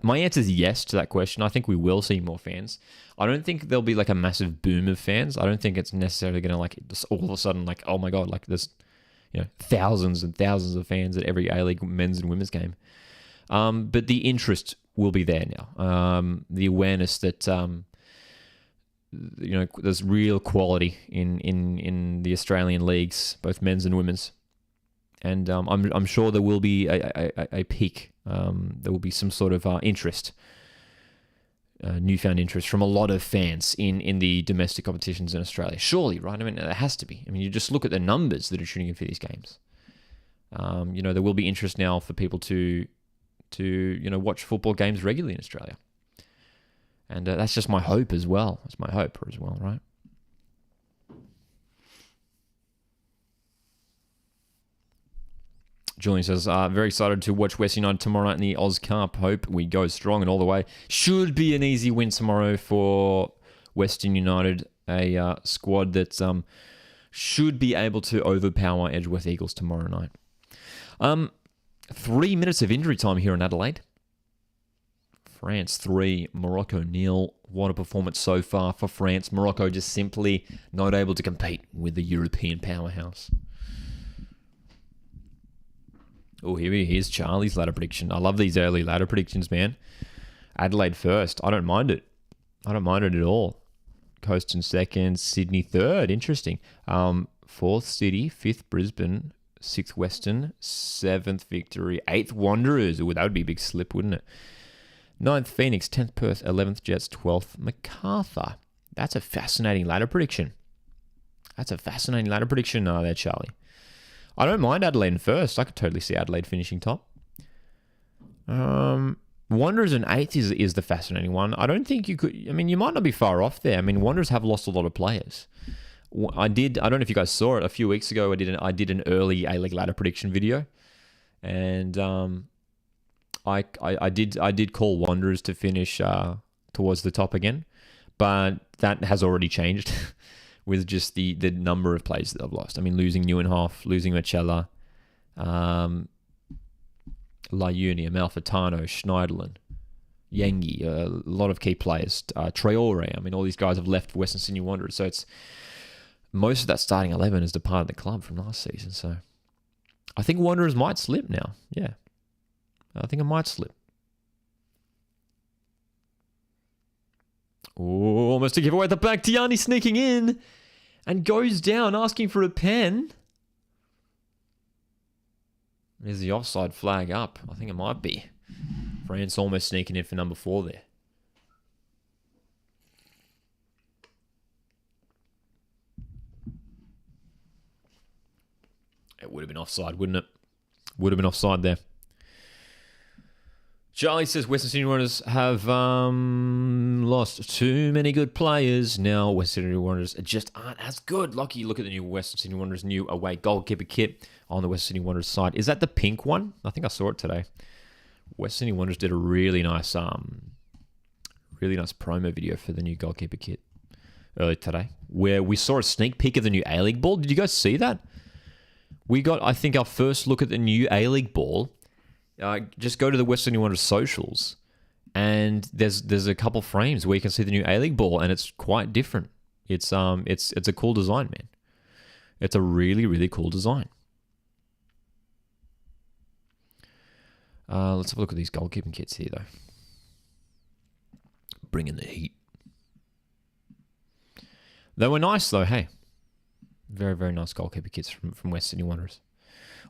my answer is yes to that question. I think we will see more fans. I don't think there'll be like a massive boom of fans. I don't think it's necessarily going to like just all of a sudden like, oh my God, like there's thousands and thousands of fans at every A-League men's and women's game. But the interest will be there now. The awareness that there's real quality in the Australian leagues, both men's and women's, and I'm sure there will be a peak. There will be some sort of interest, newfound interest from a lot of fans in the domestic competitions in Australia. Surely, right? I mean, there has to be. I mean, you just look at the numbers that are tuning in for these games. There will be interest now for people to watch football games regularly in Australia. And that's just my hope as well. That's my hope as well, right? Julian says, very excited to watch West United tomorrow night in the Oz Cup. Hope we go strong and all the way. Should be an easy win tomorrow for Western United, a squad that should be able to overpower Edgeworth Eagles tomorrow night. 3 minutes of injury time here in Adelaide. France 3, Morocco 0. What a performance so far for France. Morocco just simply not able to compete with the European powerhouse. Oh, here's Charlie's ladder prediction. I love these early ladder predictions, man. Adelaide first. I don't mind it. I don't mind it at all. Coast in second, Sydney third. Interesting. Fourth City, fifth Brisbane, sixth Western, seventh Victory, eighth Wanderers. Ooh, that would be a big slip, wouldn't it? Ninth Phoenix, 10th Perth, 11th Jets, 12th Macarthur. That's a fascinating ladder prediction. There, Charlie. I don't mind Adelaide in first. I could totally see Adelaide finishing top. Wanderers in eighth is the fascinating one. I don't think you could... I mean, you might not be far off there. I mean, Wanderers have lost a lot of players. I don't know if you guys saw it. A few weeks ago, I did an early A-League ladder prediction video. And... I did call Wanderers to finish towards the top again, but that has already changed with just the number of players that they've lost. I mean, losing Neuenhoff, losing Machella, Laiuni, Amalfitano, Schneiderlin, Yengi, a lot of key players. Traore, I mean, all these guys have left Western Sydney Wanderers, so it's most of that starting 11 has departed the club from last season. So I think Wanderers might slip now. Yeah. I think it might slip. Oh, almost a giveaway at the back. Tiani sneaking in and goes down, asking for a pen. There's the offside flag up. I think it might be. France almost sneaking in for number 4 there. It would have been offside, wouldn't it? Would have been offside there. Charlie says Western Sydney Wanderers have lost too many good players. Now Western Sydney Wanderers just aren't as good. Lucky, look at the new Western Sydney Wanderers new away goalkeeper kit on the Western Sydney Wanderers side. Is that the pink one? I think I saw it today. Western Sydney Wanderers did a really nice promo video for the new goalkeeper kit earlier today, where we saw a sneak peek of the new A-League ball. Did you guys see that? We got, I think, our first look at the new A-League ball. Just go to the Western Wanderers socials, and there's a couple frames where you can see the new A-League ball, and it's quite different. It's a cool design, man. It's a really, really cool design. Let's have a look at these goalkeeping kits here, though. Bringing the heat. They were nice, though, hey. Very, very nice goalkeeper kits from West Sydney Wanderers.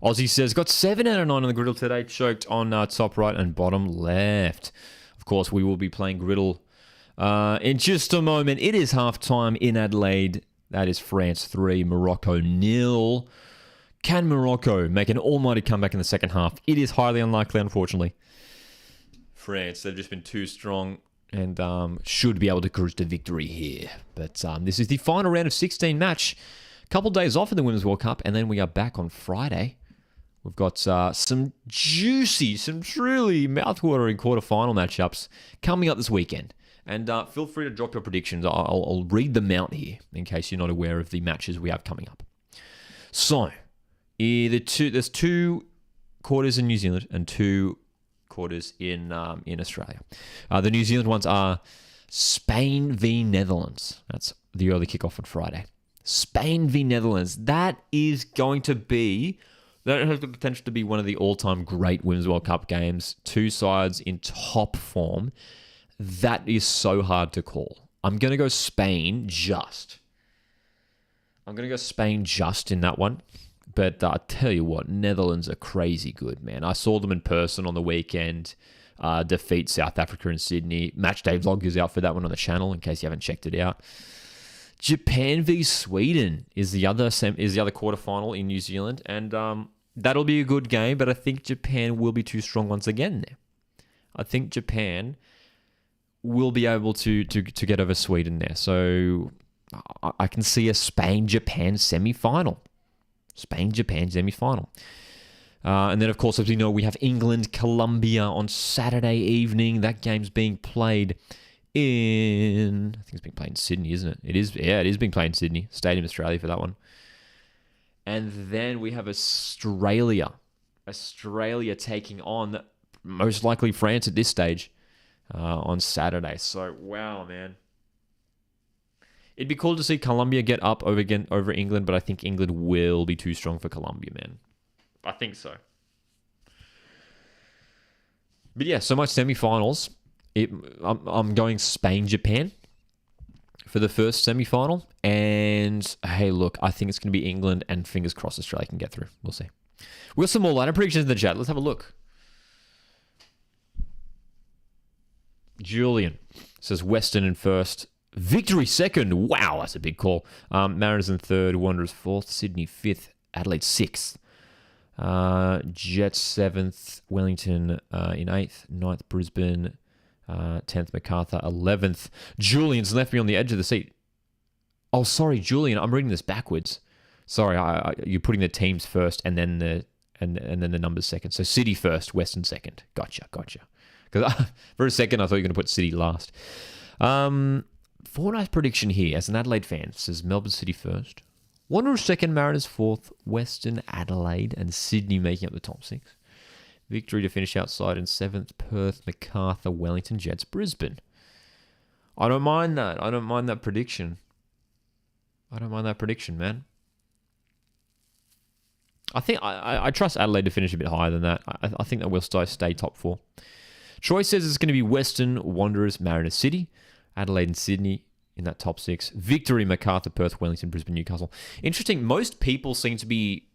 Aussie says, got 7 out of 9 on the Griddle today, choked on top right and bottom left. Of course, we will be playing Griddle in just a moment. It is halftime in Adelaide. That is France 3, Morocco 0. Can Morocco make an almighty comeback in the second half? It is highly unlikely, unfortunately. France, they've just been too strong and should be able to cruise to victory here. But this is the final round of 16 match. Couple days off in the Women's World Cup, and then we are back on Friday. We've got some juicy, some truly mouthwatering quarterfinal matchups coming up this weekend. And feel free to drop your predictions. I'll read them out here in case you're not aware of the matches we have coming up. So, there's 2 quarters in New Zealand and 2 quarters in Australia. The New Zealand ones are Spain v Netherlands. That's the early kickoff on Friday. Spain v Netherlands. That is going to be That has the potential to be one of the all-time great Women's World Cup games. Two sides in top form. That is so hard to call. I'm going to go Spain just. I'm going to go Spain just in that one. But I tell you what, Netherlands are crazy good, man. I saw them in person on the weekend. Defeat South Africa in Sydney. Matchday vlog is out for that one on the channel in case you haven't checked it out. Japan v Sweden is the other quarterfinal in New Zealand, and that'll be a good game. But I think Japan will be too strong once again there. I think Japan will be able to get over Sweden there. So I can see a Spain-Japan semi-final. Spain-Japan semi-final. And then, of course, as we know, we have England-Colombia on Saturday evening. That game's being played in... I think it's being played in Sydney, isn't it? It is. Yeah, it is being played in Sydney. Stadium Australia for that one. And then we have Australia. Australia taking on, most likely, France at this stage on Saturday. So, wow, man. It'd be cool to see Colombia get up over England, but I think England will be too strong for Colombia, man. I think so. But yeah, so much semi-finals. I'm going Spain-Japan for the first semi-final. And hey, look, I think it's going to be England, and fingers crossed Australia can get through. We'll see. We've got some more lineup predictions in the chat. Let's have a look. Julian says Western in first. Victory second. Wow, that's a big call. Mariners in third. Wanderers fourth. Sydney fifth. Adelaide sixth. Jets 7th, Wellington in 8th, 9th Brisbane, 10th Macarthur, 11th. Julian's left me on the edge of the seat. Oh, sorry, Julian, I'm reading this backwards. Sorry, you're putting the teams first and then the numbers second. So City first, Western second. Gotcha. Because for a second I thought you were going to put City last. Fortnight's prediction here, as an Adelaide fan, says Melbourne City first. Wanderers second, Mariners fourth, Western, Adelaide, and Sydney making up the top six. Victory to finish outside in seventh, Perth, Macarthur, Wellington, Jets, Brisbane. I don't mind that. I don't mind that prediction. Man. I think I trust Adelaide to finish a bit higher than that. I think that will stay top four. Troy says it's going to be Western, Wanderers, Mariners, City, Adelaide, and Sydney in that top six. Victory, Macarthur, Perth, Wellington, Brisbane, Newcastle. Interesting. Most people seem to be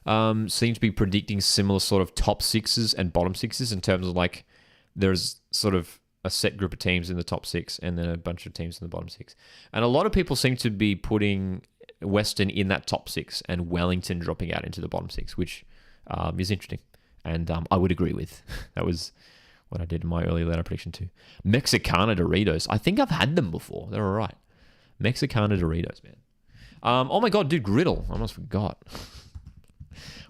predicting similar sort of top sixes and bottom sixes in terms of like there's sort of a set group of teams in the top six and then a bunch of teams in the bottom six. And a lot of people seem to be putting Western in that top six and Wellington dropping out into the bottom six, which is interesting. And I would agree with. That was what I did in my early letter prediction too. Mexicana Doritos. I think I've had them before. They're all right. Mexicana Doritos, man. Oh my God, dude, Griddle. I almost forgot.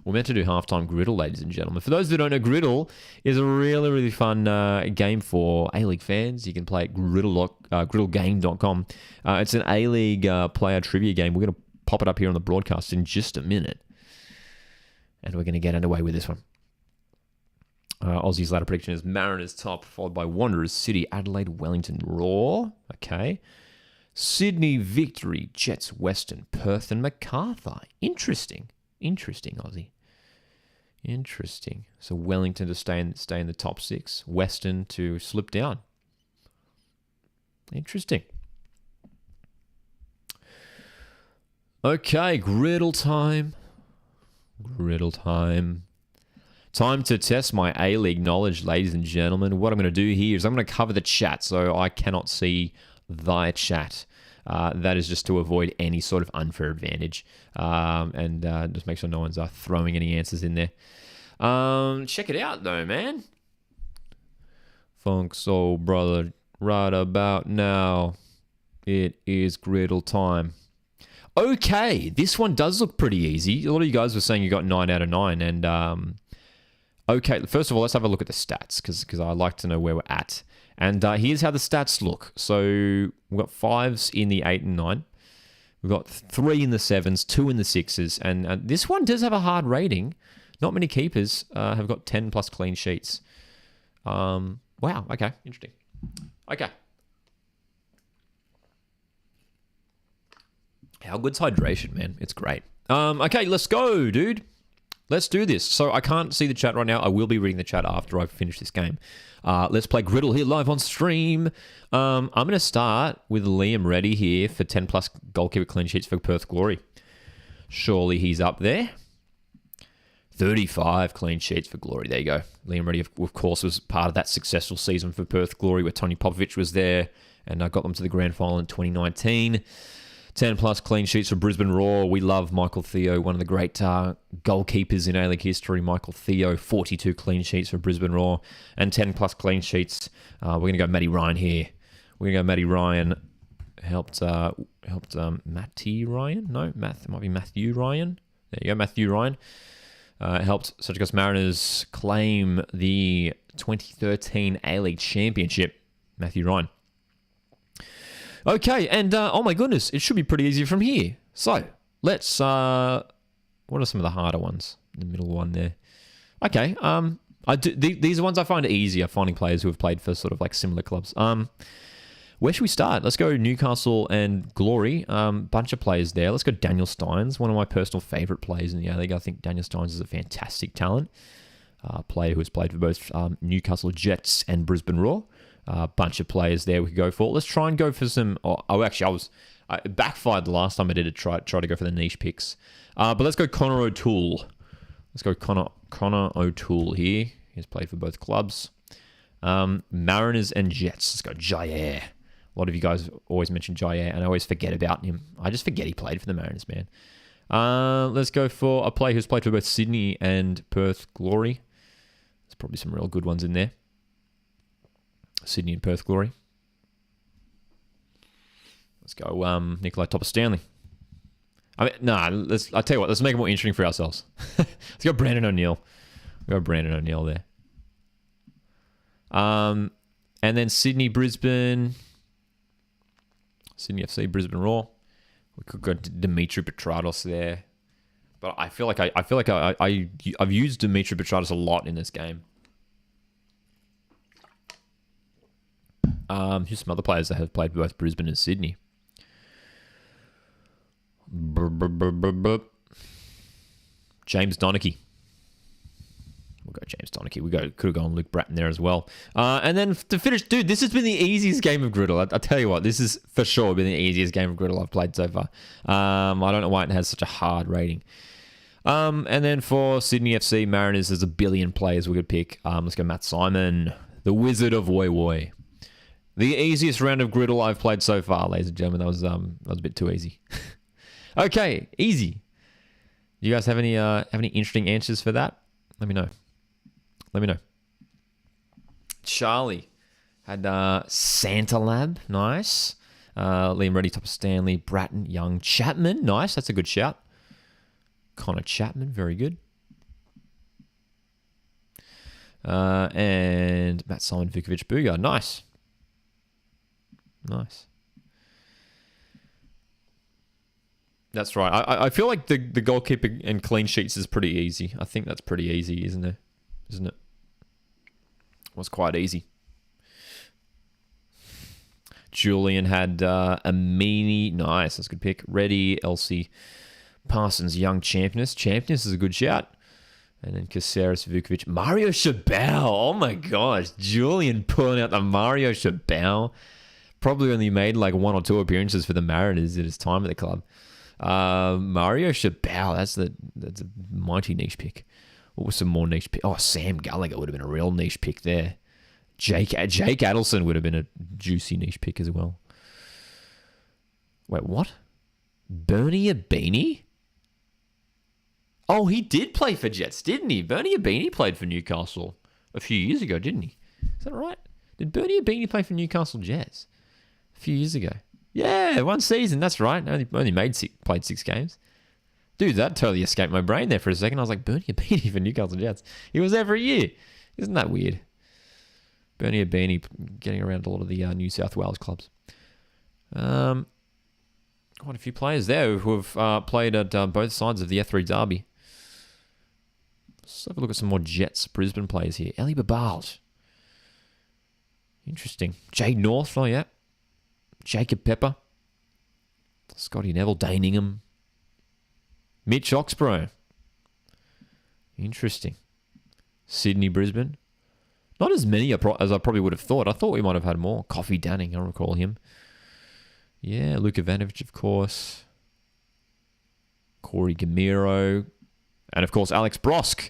We're meant to do halftime Griddle, ladies and gentlemen. For those that don't know, Griddle is a really, really fun game for A-League fans. You can play at griddlegame.com. It's an A-League player trivia game. We're going to pop it up here on the broadcast in just a minute. And we're going to get underway with this one. Aussie's ladder prediction is Mariners top, followed by Wanderers, City, Adelaide, Wellington, Raw. Okay. Sydney, Victory, Jets, Western, Perth, and Macarthur. Interesting, Aussie. Interesting. So Wellington to stay in the top six. Western to slip down. Interesting. Okay, Griddle time. Time to test my A-League knowledge, ladies and gentlemen. What I'm going to do here is I'm going to cover the chat so I cannot see thy chat. That is just to avoid any sort of unfair advantage and just make sure no one's throwing any answers in there. Check it out, though, man. Funk Soul Brother, right about now, it is Griddle time. Okay, this one does look pretty easy. A lot of you guys were saying you got 9 out of 9, and okay, first of all, let's have a look at the stats, because I like to know where we're at. And here's how the stats look. So we've got 5s in the 8 and 9. We've got 3 in the 7s, 2 in the 6s. And this one does have a hard rating. Not many keepers have got 10 plus clean sheets. Wow, okay, interesting. Okay. How good's hydration, man? It's great. Okay, let's go, dude. Let's do this. So I can't see the chat right now. I will be reading the chat after I finish this game. Let's play Griddle here live on stream. I'm going to start with Liam Reddy here for 10 plus goalkeeper clean sheets for Perth Glory. Surely he's up there. 35 clean sheets for Glory. There you go. Liam Reddy, of course, was part of that successful season for Perth Glory where Tony Popovich was there and got them to the grand final in 2019. 10 plus clean sheets for Brisbane Roar. We love Michael Theo, one of the great goalkeepers in A-League history. Michael Theo, 42 clean sheets for Brisbane Roar. And 10 plus clean sheets. We're going to go Matty Ryan here. We're going to go Matty Ryan. Helped Matty Ryan? No, it might be Matthew Ryan. There you go, Matthew Ryan. Helped Central Coast Mariners claim the 2013 A-League Championship. Matthew Ryan. Okay, and oh my goodness, it should be pretty easy from here. So, let's, what are some of the harder ones? The middle one there. Okay, these are ones I find easier, finding players who have played for sort of like similar clubs. Where should we start? Let's go Newcastle and Glory. Bunch of players there. Let's go Daniel Steins, one of my personal favourite players in the A-League. I think Daniel Steins is a fantastic talent. Player who has played for both Newcastle Jets and Brisbane Roar. Bunch of players there we could go for. Let's try and go for some... actually, I backfired the last time I did try to go for the niche picks. But let's go Connor O'Toole. Let's go Connor O'Toole here. He's played for both clubs. Mariners and Jets. Let's go Jair. A lot of you guys always mention Jair, and I always forget about him. I just forget he played for the Mariners, man. Let's go for a player who's played for both Sydney and Perth Glory. There's probably some real good ones in there. Sydney and Perth Glory. Let's go Nikolai Topper-Stanley. I'll tell you what, let's make it more interesting for ourselves. Let's go Brandon O'Neill. We'll go Brandon O'Neill there. And then Sydney, Brisbane. Sydney FC, Brisbane Roar. We could go Dimitri Petrados there. But I feel like I've used Dimitri Petrados a lot in this game. Here's some other players that have played both Brisbane and Sydney. James Donachie. We'll go James Donachie. Could have gone Luke Bratton there as well. And then to finish, dude, this has been the easiest game of Griddle. I tell you what, this has for sure been the easiest game of Griddle I've played so far. I don't know why it has such a hard rating. And then for Sydney FC Mariners, there's a billion players we could pick. Let's go Matt Simon, the Wizard of Woi Woi. The easiest round of Griddle I've played so far, ladies and gentlemen. That was a bit too easy. Okay, easy. Do you guys have any interesting answers for that? Let me know. Charlie had Santa Lab, nice. Liam Reddy, Topper-Stanley, Bratton, Young, Chapman, nice. That's a good shout. Connor Chapman, very good. And Matt Simon, Vukovic, Boogar, nice. That's right. I feel like the goalkeeper and clean sheets is pretty easy. I think that's pretty easy, isn't it? It was quite easy. Julian had Amini. Nice. That's a good pick. Reddy, Elsie, Parsons, Young, Champness. Champness is a good shout. And then Caceres, Vukovic. Mario Chabal. Oh my gosh. Julian pulling out the Mario Chabal. Probably only made like 1 or 2 appearances for the Mariners at his time at the club. Mario Chabal. That's a mighty niche pick. What was some more niche pick? Oh, Sam Gallagher would have been a real niche pick there. Jake Adelson would have been a juicy niche pick as well. Wait, what? Bernie Abini? Oh, he did play for Jets, didn't he? Bernie Abini played for Newcastle a few years ago, didn't he? Is that right? Did Bernie Abini play for Newcastle Jets a few years ago? Yeah, 1 season. That's right. Only played 6 games. Dude, that totally escaped my brain there for a second. I was like, Bernie Abini for Newcastle Jets. He was there for a year. Isn't that weird? Bernie Abini getting around a lot of the New South Wales clubs. Quite a few players there who have played at both sides of the F3 Derby. Let's have a look at some more Jets Brisbane players here. Ellie Babal. Interesting. Jade North, oh yeah. Jacob Pepper. Scotty Neville, Dane Ingham. Mitch Oxborough. Interesting. Sydney, Brisbane. Not as many as I probably would have thought. I thought we might have had more. Coffee Danning, I recall him. Yeah, Luka Ivanovic, of course. Corey Gamiro. And, of course, Alex Brosk.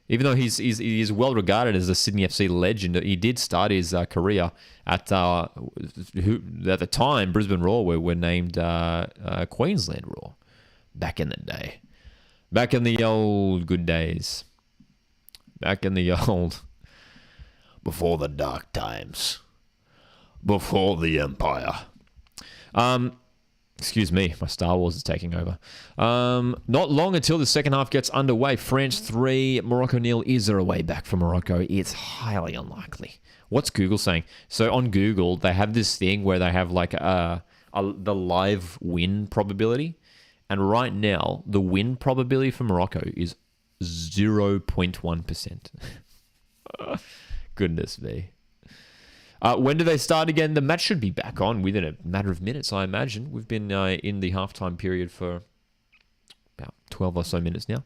Even though he is well regarded as a Sydney FC legend, he did start his career at the time, Brisbane Roar were named Queensland Roar back in the day. Back in the old good days. Back in the old... Before the dark times. Before the Empire. Excuse me, my Star Wars is taking over. Not long until the second half gets underway. France 3, Morocco 0. Is there a way back for Morocco? It's highly unlikely. What's Google saying? So on Google, they have this thing where they have like the live win probability. And right now, the win probability for Morocco is 0.1%. Goodness me. When do they start again? The match should be back on within a matter of minutes, I imagine. We've been in the halftime period for about 12 or so minutes now.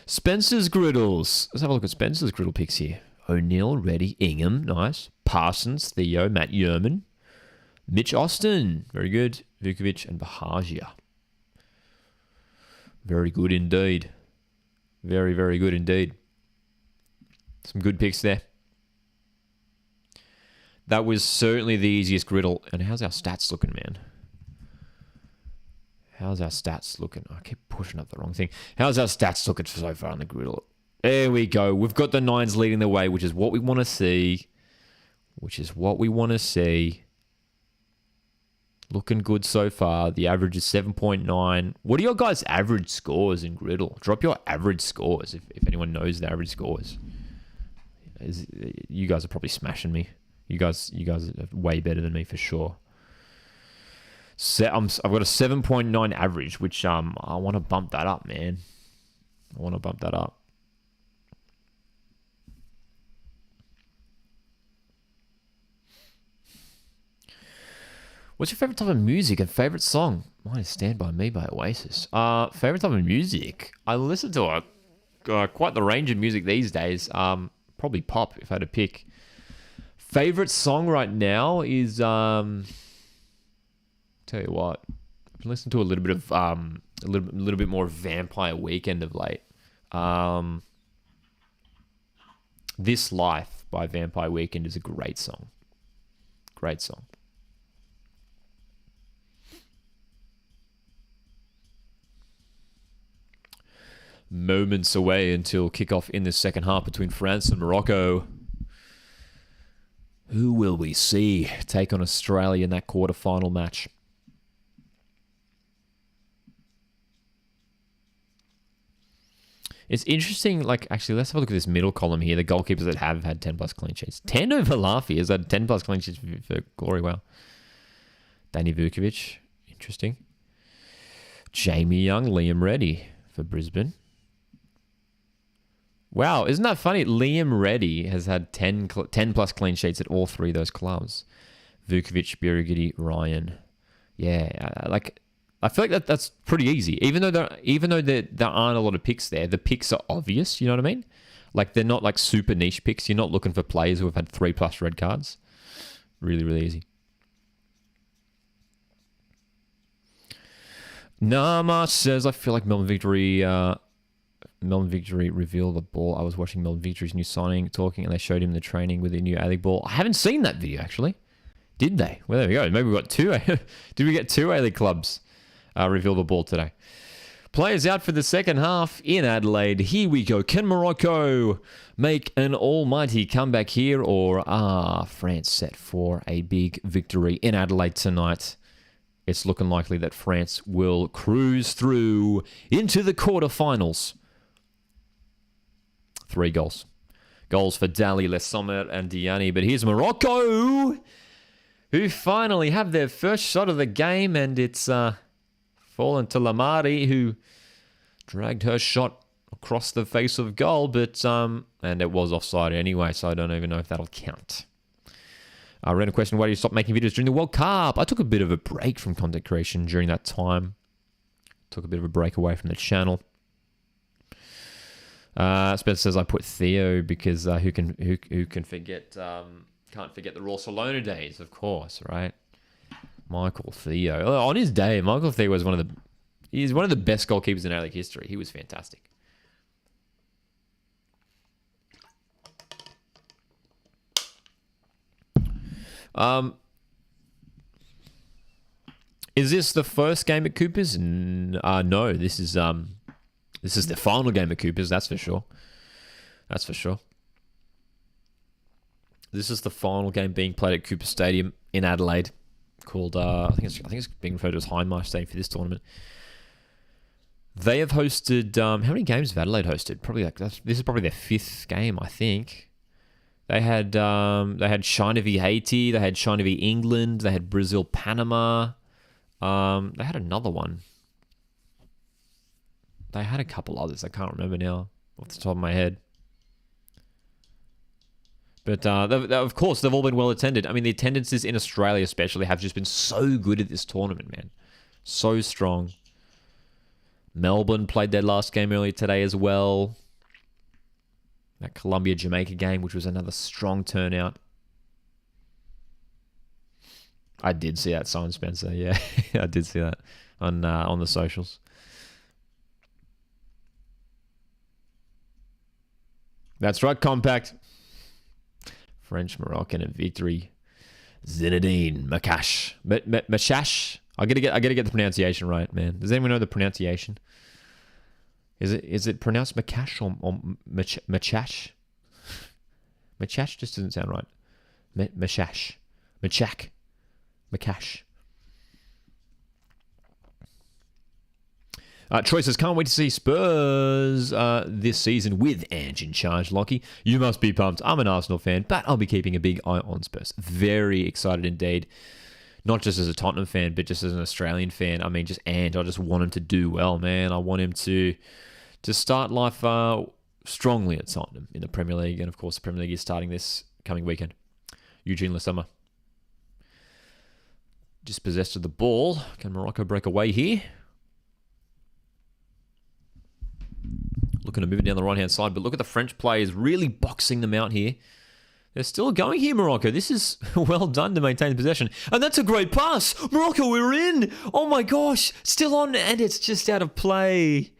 Spencer's Griddles. Let's have a look at Spencer's Griddle picks here. O'Neill, Reddy, Ingham, nice. Parsons, Theo, Matt Yerman. Mitch Austin, very good. Vukovic and Bahagia. Very good indeed. Very, very good indeed. Some good picks there. That was certainly the easiest Griddle. And how's our stats looking, man? How's our stats looking? I keep pushing up the wrong thing. How's our stats looking so far on the Griddle? There we go. We've got the 9s leading the way, which is what we want to see. Looking good so far. The average is 7.9. What are your guys' average scores in Griddle? Drop your average scores if anyone knows the average scores. You guys are probably smashing me. You guys are way better than me for sure. I've got a 7.9 average, which I want to bump that up, man. I want to bump that up. What's your favorite type of music and favorite song? Mine is Stand By Me by Oasis. Favorite type of music? I listen to quite the range of music these days. Probably pop if I had to pick. Favorite song right now is tell you what, I've been listening to a little bit of a little bit more Vampire Weekend of late. This Life by Vampire Weekend is a great song. Great song. Moments away until kickoff in the second half between France and Morocco. Who will we see take on Australia in that quarterfinal match? It's interesting, actually, let's have a look at this middle column here. The goalkeepers that have had 10 plus clean sheets. Tando Valafi has had 10 plus clean sheets for Glory. Wow. Danny Vukovic, interesting. Jamie Young, Liam Reddy for Brisbane. Wow, isn't that funny? Liam Reddy has had 10 plus clean sheets at all three of those clubs. Vukovic, Birigidi, Ryan. Yeah, I feel like that's pretty easy. Even though there aren't a lot of picks there, the picks are obvious, you know what I mean? They're not super niche picks. You're not looking for players who have had 3 plus red cards. Really, really easy. Nama says, I feel like Melbourne Victory revealed the ball. I was watching Melbourne Victory's new signing, talking, and they showed him the training with the new A-League ball. I haven't seen that video, actually. Did they? Well, there we go. Maybe we got 2. Did we get 2 A-League clubs reveal the ball today? Players out for the second half in Adelaide. Here we go. Can Morocco make an almighty comeback here, or are France set for a big victory in Adelaide tonight? It's looking likely that France will cruise through into the quarterfinals. 3 goals. Goals for Dali, Les Sommer, and Diani. But here's Morocco, who finally have their first shot of the game, and it's fallen to Lamari, who dragged her shot across the face of goal, but and it was offside anyway, so I don't even know if that'll count. I read a question, why do you stop making videos during the World Cup? I took a bit of a break from content creation during that time. Took a bit of a break away from the channel. Spencer says I put Theo because who can forget can't forget the Raw Salona days, of course, right? Michael Theo. On his day, Michael Theo was one of the best goalkeepers in A-League history. He was fantastic. Is this the first game at Cooper's? No, this is the final game at Cooper's. That's for sure. That's for sure. This is the final game being played at Cooper Stadium in Adelaide, called I think it's being referred to as Hindmarsh Stadium for this tournament. They have hosted how many games have Adelaide hosted? This is probably their 5th game, I think. They had China v Haiti, they had China v England, they had Brazil Panama. They had another one. They had a couple others. I can't remember now off the top of my head. But of course, they've all been well attended. I mean, the attendances in Australia especially have just been so good at this tournament, man. So strong. Melbourne played their last game earlier today as well. That Colombia-Jamaica game, which was another strong turnout. I did see that, Simon Spencer. Yeah, I did see that on the socials. That's right, Compact. French-Moroccan and victory. Zinedine Makash. Mashash. I gotta get the pronunciation right, man. Does anyone know the pronunciation? Is it pronounced Makash or Machash? Machash just doesn't sound right. Mashash. Machak. Makash. Troy says, can't wait to see Spurs this season with Ange in charge, Lockie. You must be pumped. I'm an Arsenal fan, but I'll be keeping a big eye on Spurs. Very excited indeed. Not just as a Tottenham fan, but just as an Australian fan. I mean, just Ange. I just want him to do well, man. I want him to start life strongly at Tottenham in the Premier League. And, of course, the Premier League is starting this coming weekend. Eugene Lasummer. Dispossessed of the ball. Can Morocco break away here? Looking to move it down the right-hand side, but look at the French players really boxing them out here. They're still going here, Morocco. This is well done to maintain possession. And that's a great pass. Morocco, we're in. Oh, my gosh. Still on, and it's just out of play.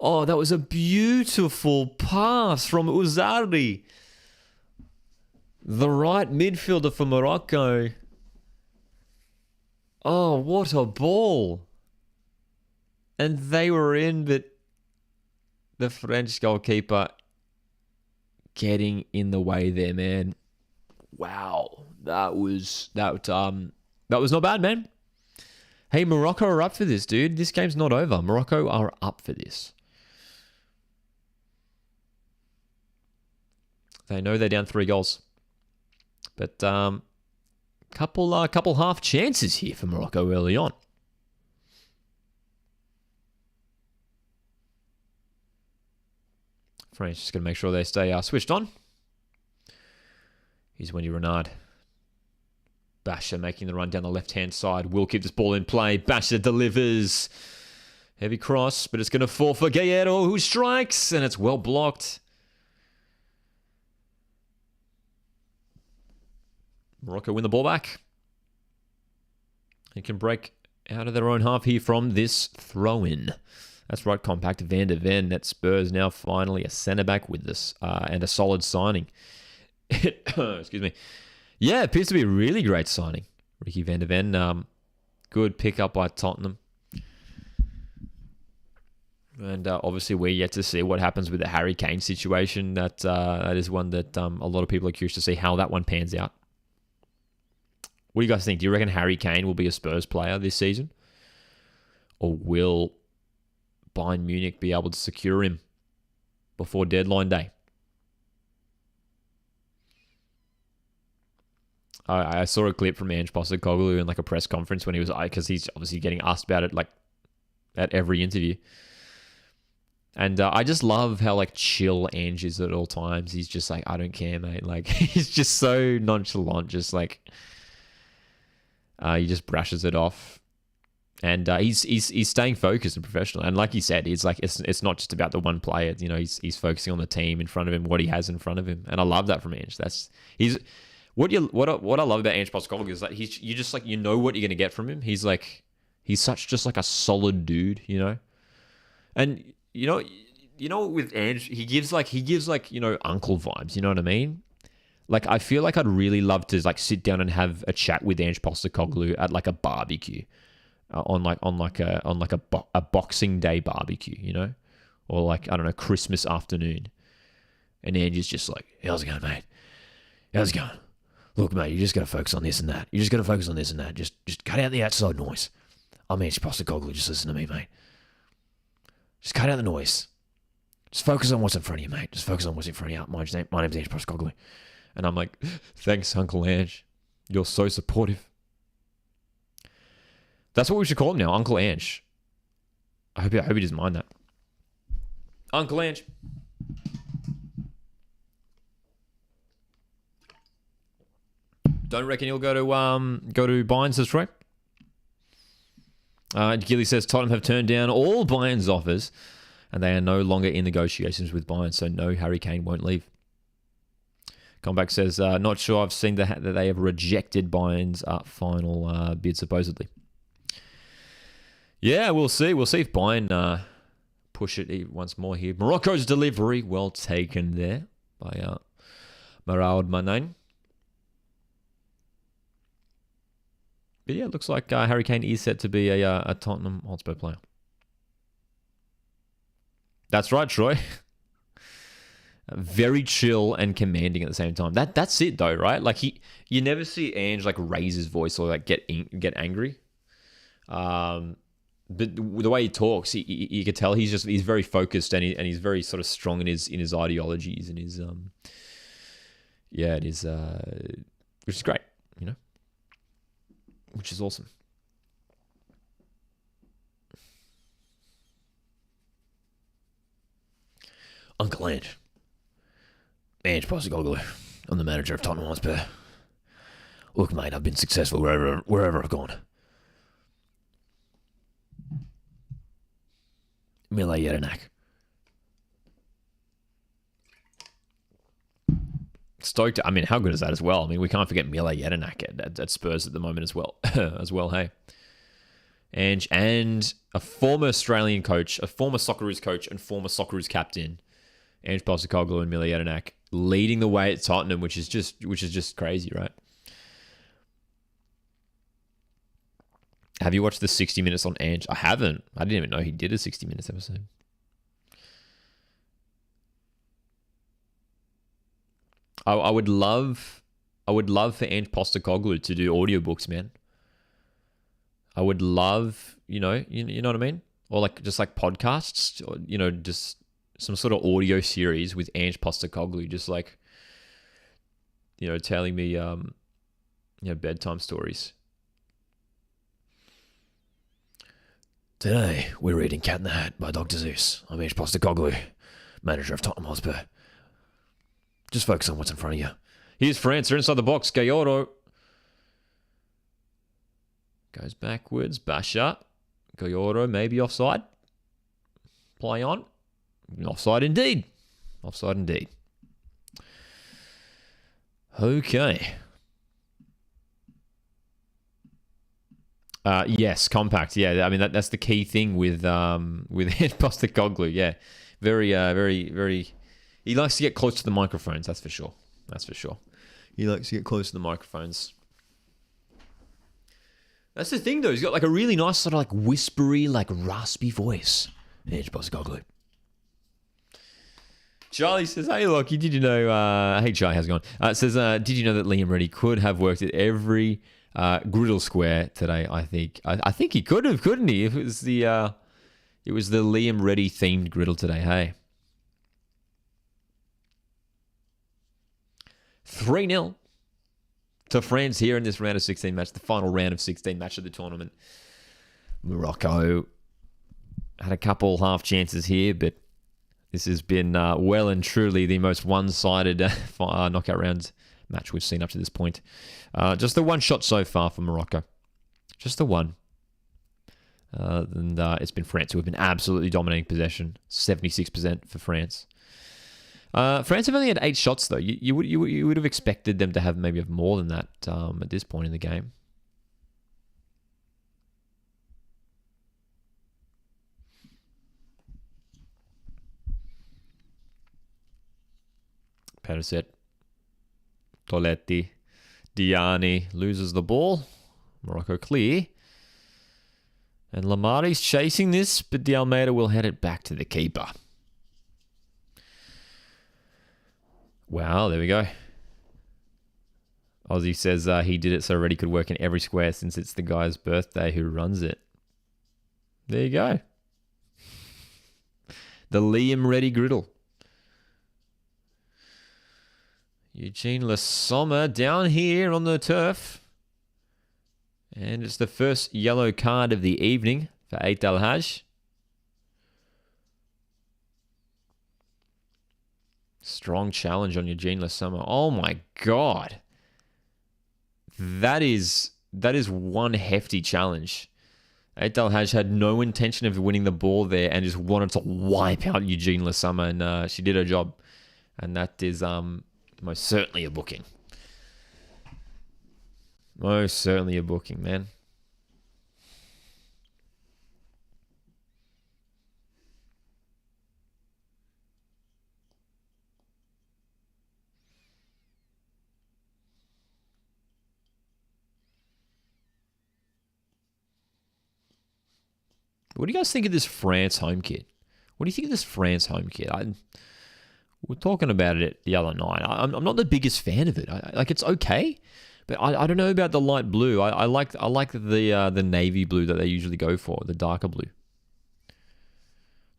Oh, that was a beautiful pass from Uzari. The right midfielder for Morocco. Oh, what a ball. And they were in, but the French goalkeeper getting in the way there, man. Wow. That was not bad, man. Hey, Morocco are up for this, dude. This game's not over. Morocco are up for this. They know they're down 3 goals. But couple half chances here for Morocco early on. France just going to make sure they stay switched on. Here's Wendy Renard. Basher making the run down the left-hand side. Will keep this ball in play. Basher delivers. Heavy cross, but it's going to fall for Gallardo, who strikes, and it's well blocked. Morocco win the ball back. They can break out of their own half here from this throw-in. That's right, Compact. Van der Ven. That Spurs now finally a centre-back with this and a solid signing. Excuse me. Yeah, it appears to be a really great signing. Ricky Van der Ven. Good pick-up by Tottenham. And obviously we're yet to see what happens with the Harry Kane situation. That is one that a lot of people are curious to see how that one pans out. What do you guys think? Do you reckon Harry Kane will be a Spurs player this season? Or will Bayern Munich be able to secure him before deadline day? I saw a clip from Ange Postecoglou in like a press conference when he was, because he's obviously getting asked about it like at every interview. And I just love how like chill Ange is at all times. He's just like, I don't care, mate. Like he's just so nonchalant, just like he just brushes it off. And he's staying focused and professional. And like he said, it's like it's not just about the one player. You know, he's focusing on the team in front of him, what he has in front of him. And I love that from Ange. What I love about Ange Postecoglou is that you just like, you know what you're gonna get from him. He's such just like a solid dude, you know. And you know with Ange, he gives like you know, uncle vibes. You know what I mean? Like, I feel like I'd really love to like sit down and have a chat with Ange Postecoglou at like a barbecue. On a Boxing Day barbecue, you know, or like, I don't know, Christmas afternoon, and Andy's just like, "How's it going, mate? How's it going? Look, mate, you just got to focus on this and that. You just got to focus on this and that. Just cut out the outside noise. I'm Ange Postecoglou. Just listen to me, mate. Just cut out the noise. Just focus on what's in front of you, mate. Just focus on what's in front of you. My name's Ange Postecoglou," and I'm like, "Thanks, Uncle Ange. You're so supportive." That's what we should call him now, Uncle Ange. I hope he doesn't mind that. Uncle Ange. Don't reckon he'll go to Bayern, says Troy. Gilly says Tottenham have turned down all Bayern's offers, and they are no longer in negotiations with Bayern, so no, Harry Kane won't leave. Comeback says, not sure I've seen that they have rejected Bayern's final bid, supposedly. Yeah, we'll see. We'll see if Bayern push it once more here. Morocco's delivery, well taken there by Maraud Manan. But yeah, it looks like Harry Kane is set to be a Tottenham Hotspur player. That's right, Troy. Very chill and commanding at the same time. That's it though, right? Like you never see Ange like raise his voice or like get angry. But the way he talks, you could tell he's very focused and he's very sort of strong in his ideologies and his it is which is great, you know, which is awesome. Uncle Ange Postecoglou. I'm the manager of Tottenham Hotspur. Look, mate, I've been successful wherever I've gone. Mile Jedinak. Stoked. I mean, how good is that as well? I mean, we can't forget Mile Jedinak at Spurs at the moment as well. Hey. And a former Australian coach, a former Socceroos coach, and former Socceroos captain, Ange Postecoglou and Mile Jedinak, leading the way at Tottenham, which is just crazy, right? Have you watched the 60 Minutes on Ange? I haven't. I didn't even know he did a 60 Minutes episode. I would love for Ange Postecoglou to do audiobooks, man. I would love, you know what I mean? Or like just like podcasts, or, you know, just some sort of audio series with Ange Postecoglou, just like, you know, telling me, bedtime stories. Today, we're reading Cat in the Hat by Dr. Zeus. I'm Ange Postecoglou, manager of Tottenham Hotspur. Just focus on what's in front of you. Here's France. They're inside the box. Gallardo goes backwards. Basha. Gallardo maybe offside. Play on. Offside indeed. Offside indeed. Okay. Yes, compact. Yeah, I mean that's the key thing with Ange Postecoglou. Yeah, very, very. He likes to get close to the microphones. That's for sure. He likes to get close to the microphones. That's the thing, though. He's got like a really nice sort of like whispery, like raspy voice. Ange Postecoglou. Charlie says, "Hey, Lockie, did you know?" Hey, Charlie, how's it going? Says, "Did you know that Liam Reddy could have worked at every Griddle Square today?" I think he could have, couldn't he? If it was the Liam Reddy themed griddle today. Hey, 3-0 to France here in this round of 16 match, the final round of 16 match of the tournament. Morocco had a couple half chances here, but this has been well and truly the most one-sided knockout round match we've seen up to this point. Just the one shot so far for Morocco. Just the one. And it's been France who have been absolutely dominating possession. 76% for France. France have only had 8 shots, though. You would have expected them to have maybe more than that at this point in the game. Perisic, Toletti, Diani loses the ball. Morocco clear. And Lamari's chasing this, but De Almeida will head it back to the keeper. Wow, there we go. Aussie says he did it so Reddy could work in every square since it's the guy's birthday who runs it. There you go. The Liam Reddy Griddle. Eugene Le Sommer down here on the turf. And it's the first yellow card of the evening for Ait El Haj. Strong challenge on Eugene Le Sommer. Oh my God. That is one hefty challenge. Ait El Haj had no intention of winning the ball there and just wanted to wipe out Eugene Le Sommer, and she did her job. And that is most certainly a booking. Most certainly a booking, man. What do you guys think of this France home kit? What do you think of this France home kit? We were talking about it the other night. I'm not the biggest fan of it. Like, it's okay, but I don't know about the light blue. I like the navy blue that they usually go for, the darker blue.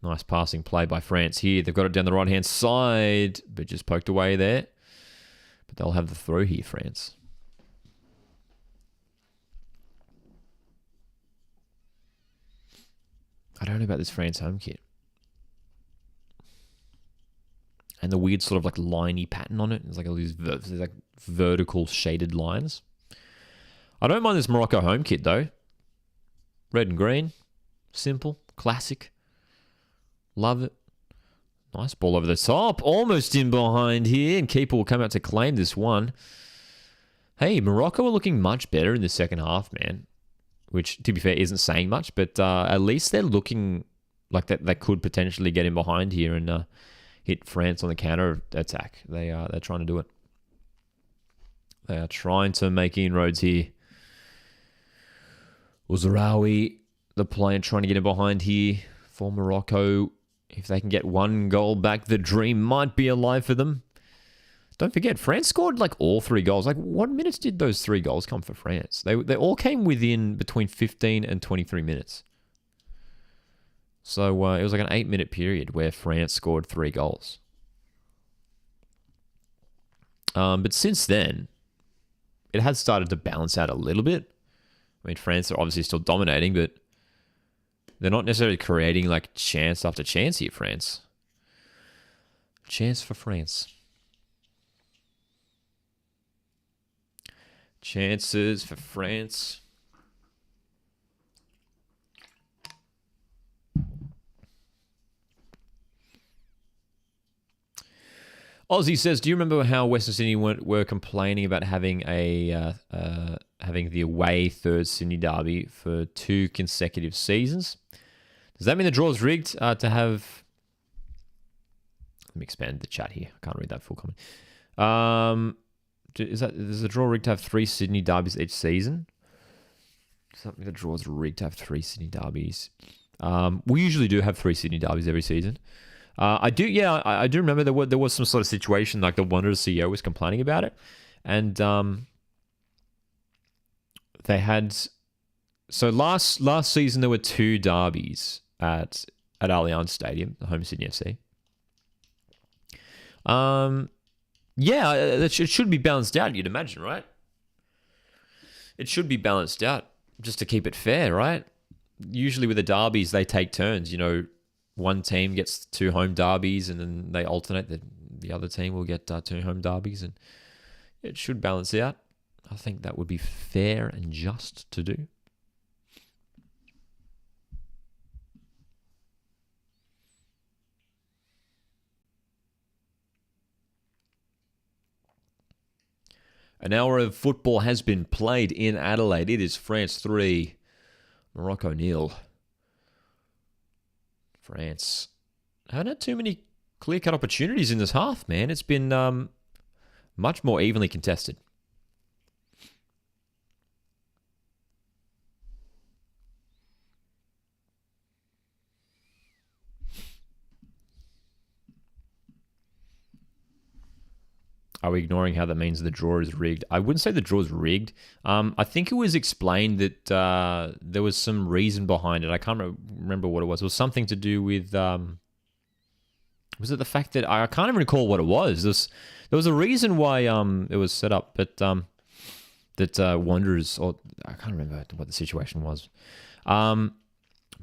Nice passing play by France here. They've got it down the right-hand side, but just poked away there. But they'll have the throw here, France. I don't know about this France home kit. And the weird sort of like liney pattern on it. It's like all these like vertical shaded lines. I don't mind this Morocco home kit though. Red and green. Simple. Classic. Love it. Nice ball over the top. Almost in behind here. And keeper will come out to claim this one. Hey, Morocco are looking much better in the second half, man. Which, to be fair, isn't saying much. But at least they're looking like that they could potentially get in behind here and hit France on the counter attack. They're trying to do it. They are trying to make inroads here. Uzraoui, the player trying to get in behind here for Morocco. If they can get one goal back, the dream might be alive for them. Don't forget, France scored like all 3 goals. Like, what minutes did those 3 goals come for France? They all came within between 15 and 23 minutes. So it was like an 8-minute period where France scored 3 goals. But since then, it has started to balance out a little bit. I mean, France are obviously still dominating, but they're not necessarily creating like chance after chance here, France. Chance for France. Chances for France. Aussie says, do you remember how Western Sydney were complaining about having having the away third Sydney derby for 2 consecutive seasons? Does that mean the draw is rigged to have... Let me expand the chat here. I can't read that full comment. Is the draw rigged to have 3 Sydney derbies each season? Does that mean the draw is rigged to have 3 Sydney derbies? We usually do have 3 Sydney derbies every season. I do remember there was some sort of situation like the Wanderers CEO was complaining about it, and they had last season there were 2 derbies at Allianz Stadium, the home Sydney FC. It should be balanced out, you'd imagine, right? It should be balanced out just to keep it fair, right? Usually with the derbies, they take turns, you know. One team gets 2 home derbies and then they alternate. The other team will get 2 home derbies and it should balance out. I think that would be fair and just to do. An hour of football has been played in Adelaide. It is France 3, Morocco 0. France haven't had too many clear-cut opportunities in this half, man. It's been much more evenly contested. Are we ignoring how that means the draw is rigged? I wouldn't say the draw is rigged. I think it was explained that there was some reason behind it. I can't remember what it was. It was something to do with... was it the fact that... I can't even recall what it was. There was a reason why it was set up, but that Wanderers... Or I can't remember what the situation was. But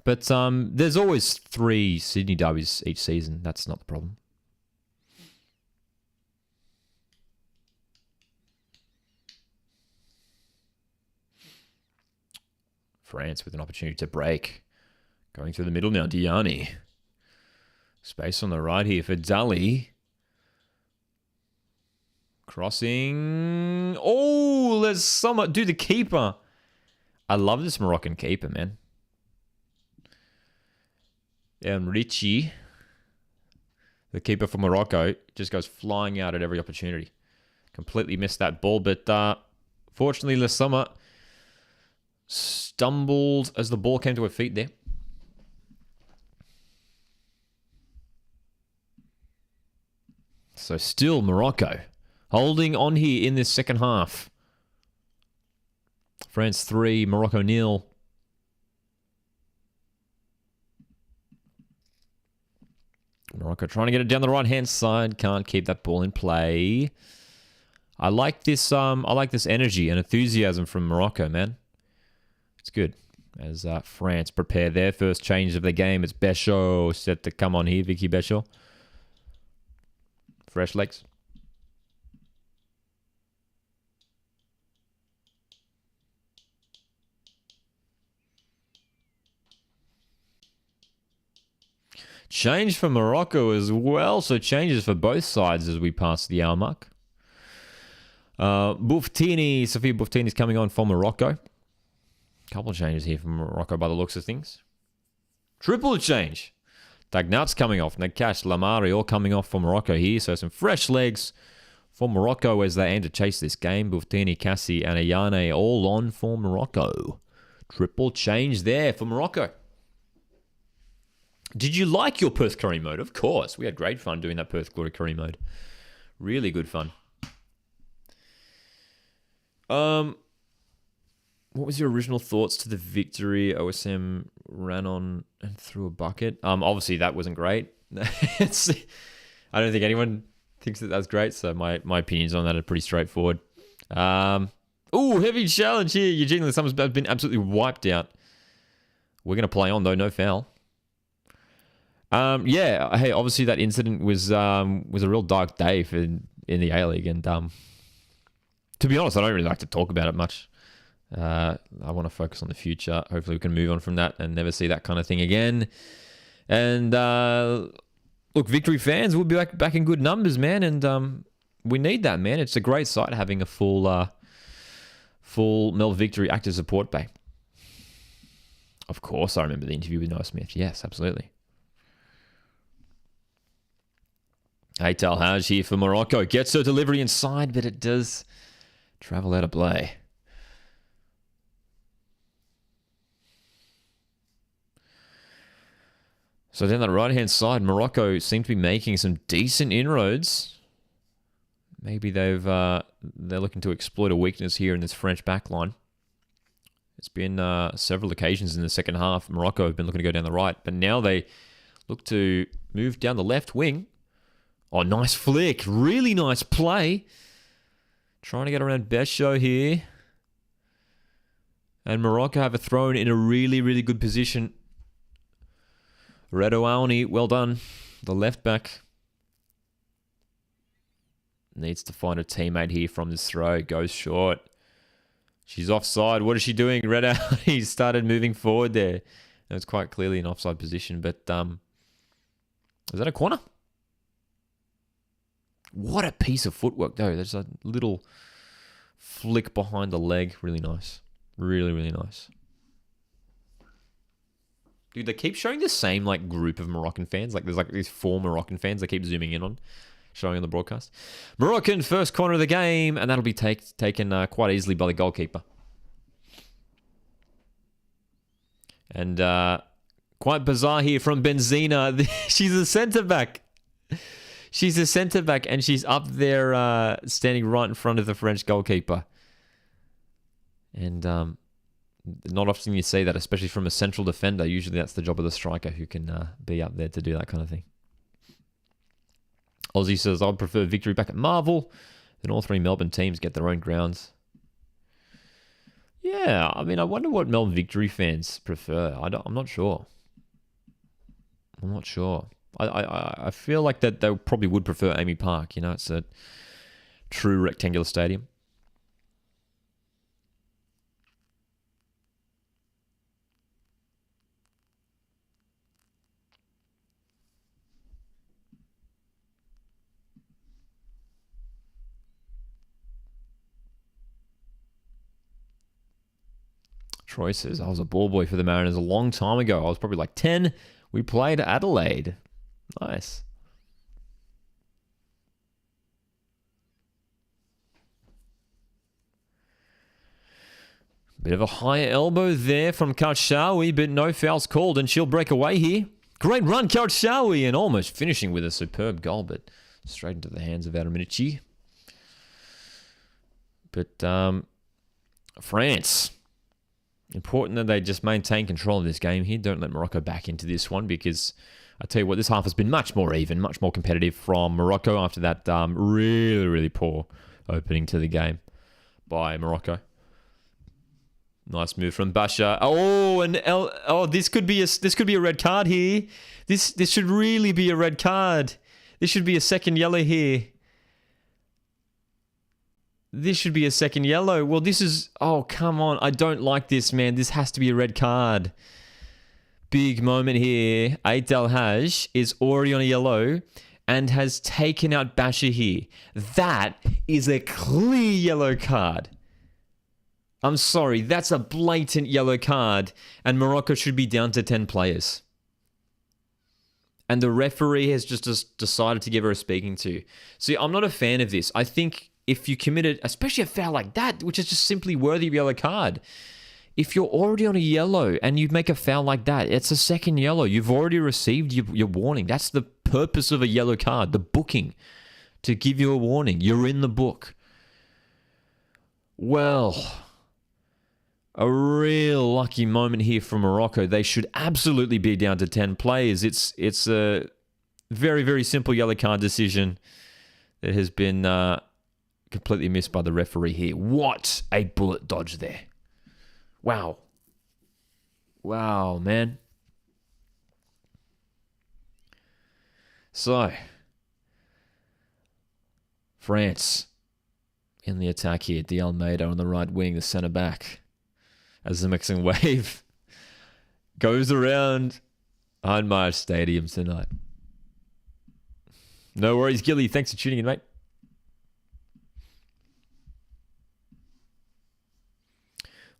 there's always 3 Sydney derbies each season. That's not the problem. France with an opportunity to break. Going through the middle now, Diani. Space on the right here for Dali. Crossing. Oh, there's someone. Dude, the keeper. I love this Moroccan keeper, man. And Richie, the keeper for Morocco, just goes flying out at every opportunity. Completely missed that ball, but fortunately, Le Sommer stumbled as the ball came to her feet there. So still Morocco holding on here in this second half. France 3, Morocco 0. Morocco trying to get it down the right-hand side. Can't keep that ball in play. I like this energy and enthusiasm from Morocco, man. It's good. As France prepare their first change of the game. It's Béchot set to come on here. Vicky Béchot. Fresh legs. Change for Morocco as well. So changes for both sides as we pass the hour mark. Buftini. Sophia Buftini is coming on for Morocco. Couple of changes here from Morocco by the looks of things. Triple change. Dagnat's coming off. Nakash, Lamari all coming off for Morocco here. So some fresh legs for Morocco as they aim to chase this game. Buftini, Cassie, and Ayane all on for Morocco. Triple change there for Morocco. Did you like your Perth Curry mode? Of course. We had great fun doing that Perth Glory Curry mode. Really good fun. What was your original thoughts to the victory? OSM ran on and threw a bucket. Obviously, that wasn't great. I don't think anyone thinks that that's great, so my opinions on that are pretty straightforward. Heavy challenge here. Eugene Summers has been absolutely wiped out. We're going to play on, though. No foul. Hey, obviously that incident was a real dark day in the A-League, and to be honest, I don't really like to talk about it much. I want to focus on the future. Hopefully we can move on from that and never see that kind of thing again. And look, Victory fans, we'll be back in good numbers, man. And we need that, man. It's a great sight having a full Mel Victory active support bay. Of course, I remember the interview with Noah Smith. Yes, absolutely. Hey, Talhaj here for Morocco. Gets her delivery inside, but it does travel out of play. So down that right-hand side, Morocco seem to be making some decent inroads. Maybe they're looking to exploit a weakness here in this French backline. It's been several occasions in the second half. Morocco have been looking to go down the right, but now they look to move down the left wing. Oh, nice flick. Really nice play. Trying to get around Béchot here. And Morocco have a thrown in a really, really good position. Redouani, well done. The left back needs to find a teammate here from this throw. Goes short. She's offside. What is she doing? Redouani started moving forward there. It was quite clearly an offside position, but is that a corner? What a piece of footwork, though. There's a little Flick behind the leg. Really nice. Really, really nice. Dude, they keep showing the same like group of Moroccan fans. Like there's like these 4 Moroccan fans they keep zooming in on, showing on the broadcast. Moroccan first corner of the game, and that'll be taken quite easily by the goalkeeper. And quite bizarre here from Benzina. She's a centre-back. She's a centre-back, and she's up there standing right in front of the French goalkeeper. And not often you see that, especially from a central defender. Usually that's the job of the striker who can be up there to do that kind of thing. Aussie says, I'd prefer victory back at Marvel. Then all 3 Melbourne teams get their own grounds. Yeah, I mean, I wonder what Melbourne Victory fans prefer. I'm not sure. I'm not sure. I feel like that they probably would prefer Amy Park. You know, it's a true rectangular stadium. Troy says, I was a ball boy for the Mariners a long time ago. I was probably like 10. We played Adelaide. Nice. Bit of a high elbow there from Karchaoui, but no fouls called, and she'll break away here. Great run, Karchaoui, and almost finishing with a superb goal, but straight into the hands of Adaminici. But France... important that they just maintain control of this game here. Don't let Morocco back into this one, because I tell you what, this half has been much more even, much more competitive from Morocco after that really, really poor opening to the game by Morocco. Nice move from Basha. Oh, and this could be a red card here. This should really be a red card. This should be a second yellow here. This should be a second yellow. Well, this is... oh, come on. I don't like this, man. This has to be a red card. Big moment here. Ait El Haj is already on a yellow and has taken out Basha here. That is a clear yellow card. I'm sorry. That's a blatant yellow card. And Morocco should be down to 10 players. And the referee has just decided to give her a speaking to. See, I'm not a fan of this. I think... if you committed, especially a foul like that, which is just simply worthy of a yellow card, if you're already on a yellow and you make a foul like that, it's a second yellow. You've already received your warning. That's the purpose of a yellow card, the booking, to give you a warning. You're in the book. Well, a real lucky moment here for Morocco. They should absolutely be down to 10 players. It's a very, very simple yellow card decision that has been... completely missed by the referee here. What a bullet dodge there. Wow. Wow, man. So, France in the attack here. De Almeida on the right wing, the centre back. As the mixing wave goes around Hindmarsh Stadium tonight. No worries, Gilly. Thanks for tuning in, mate.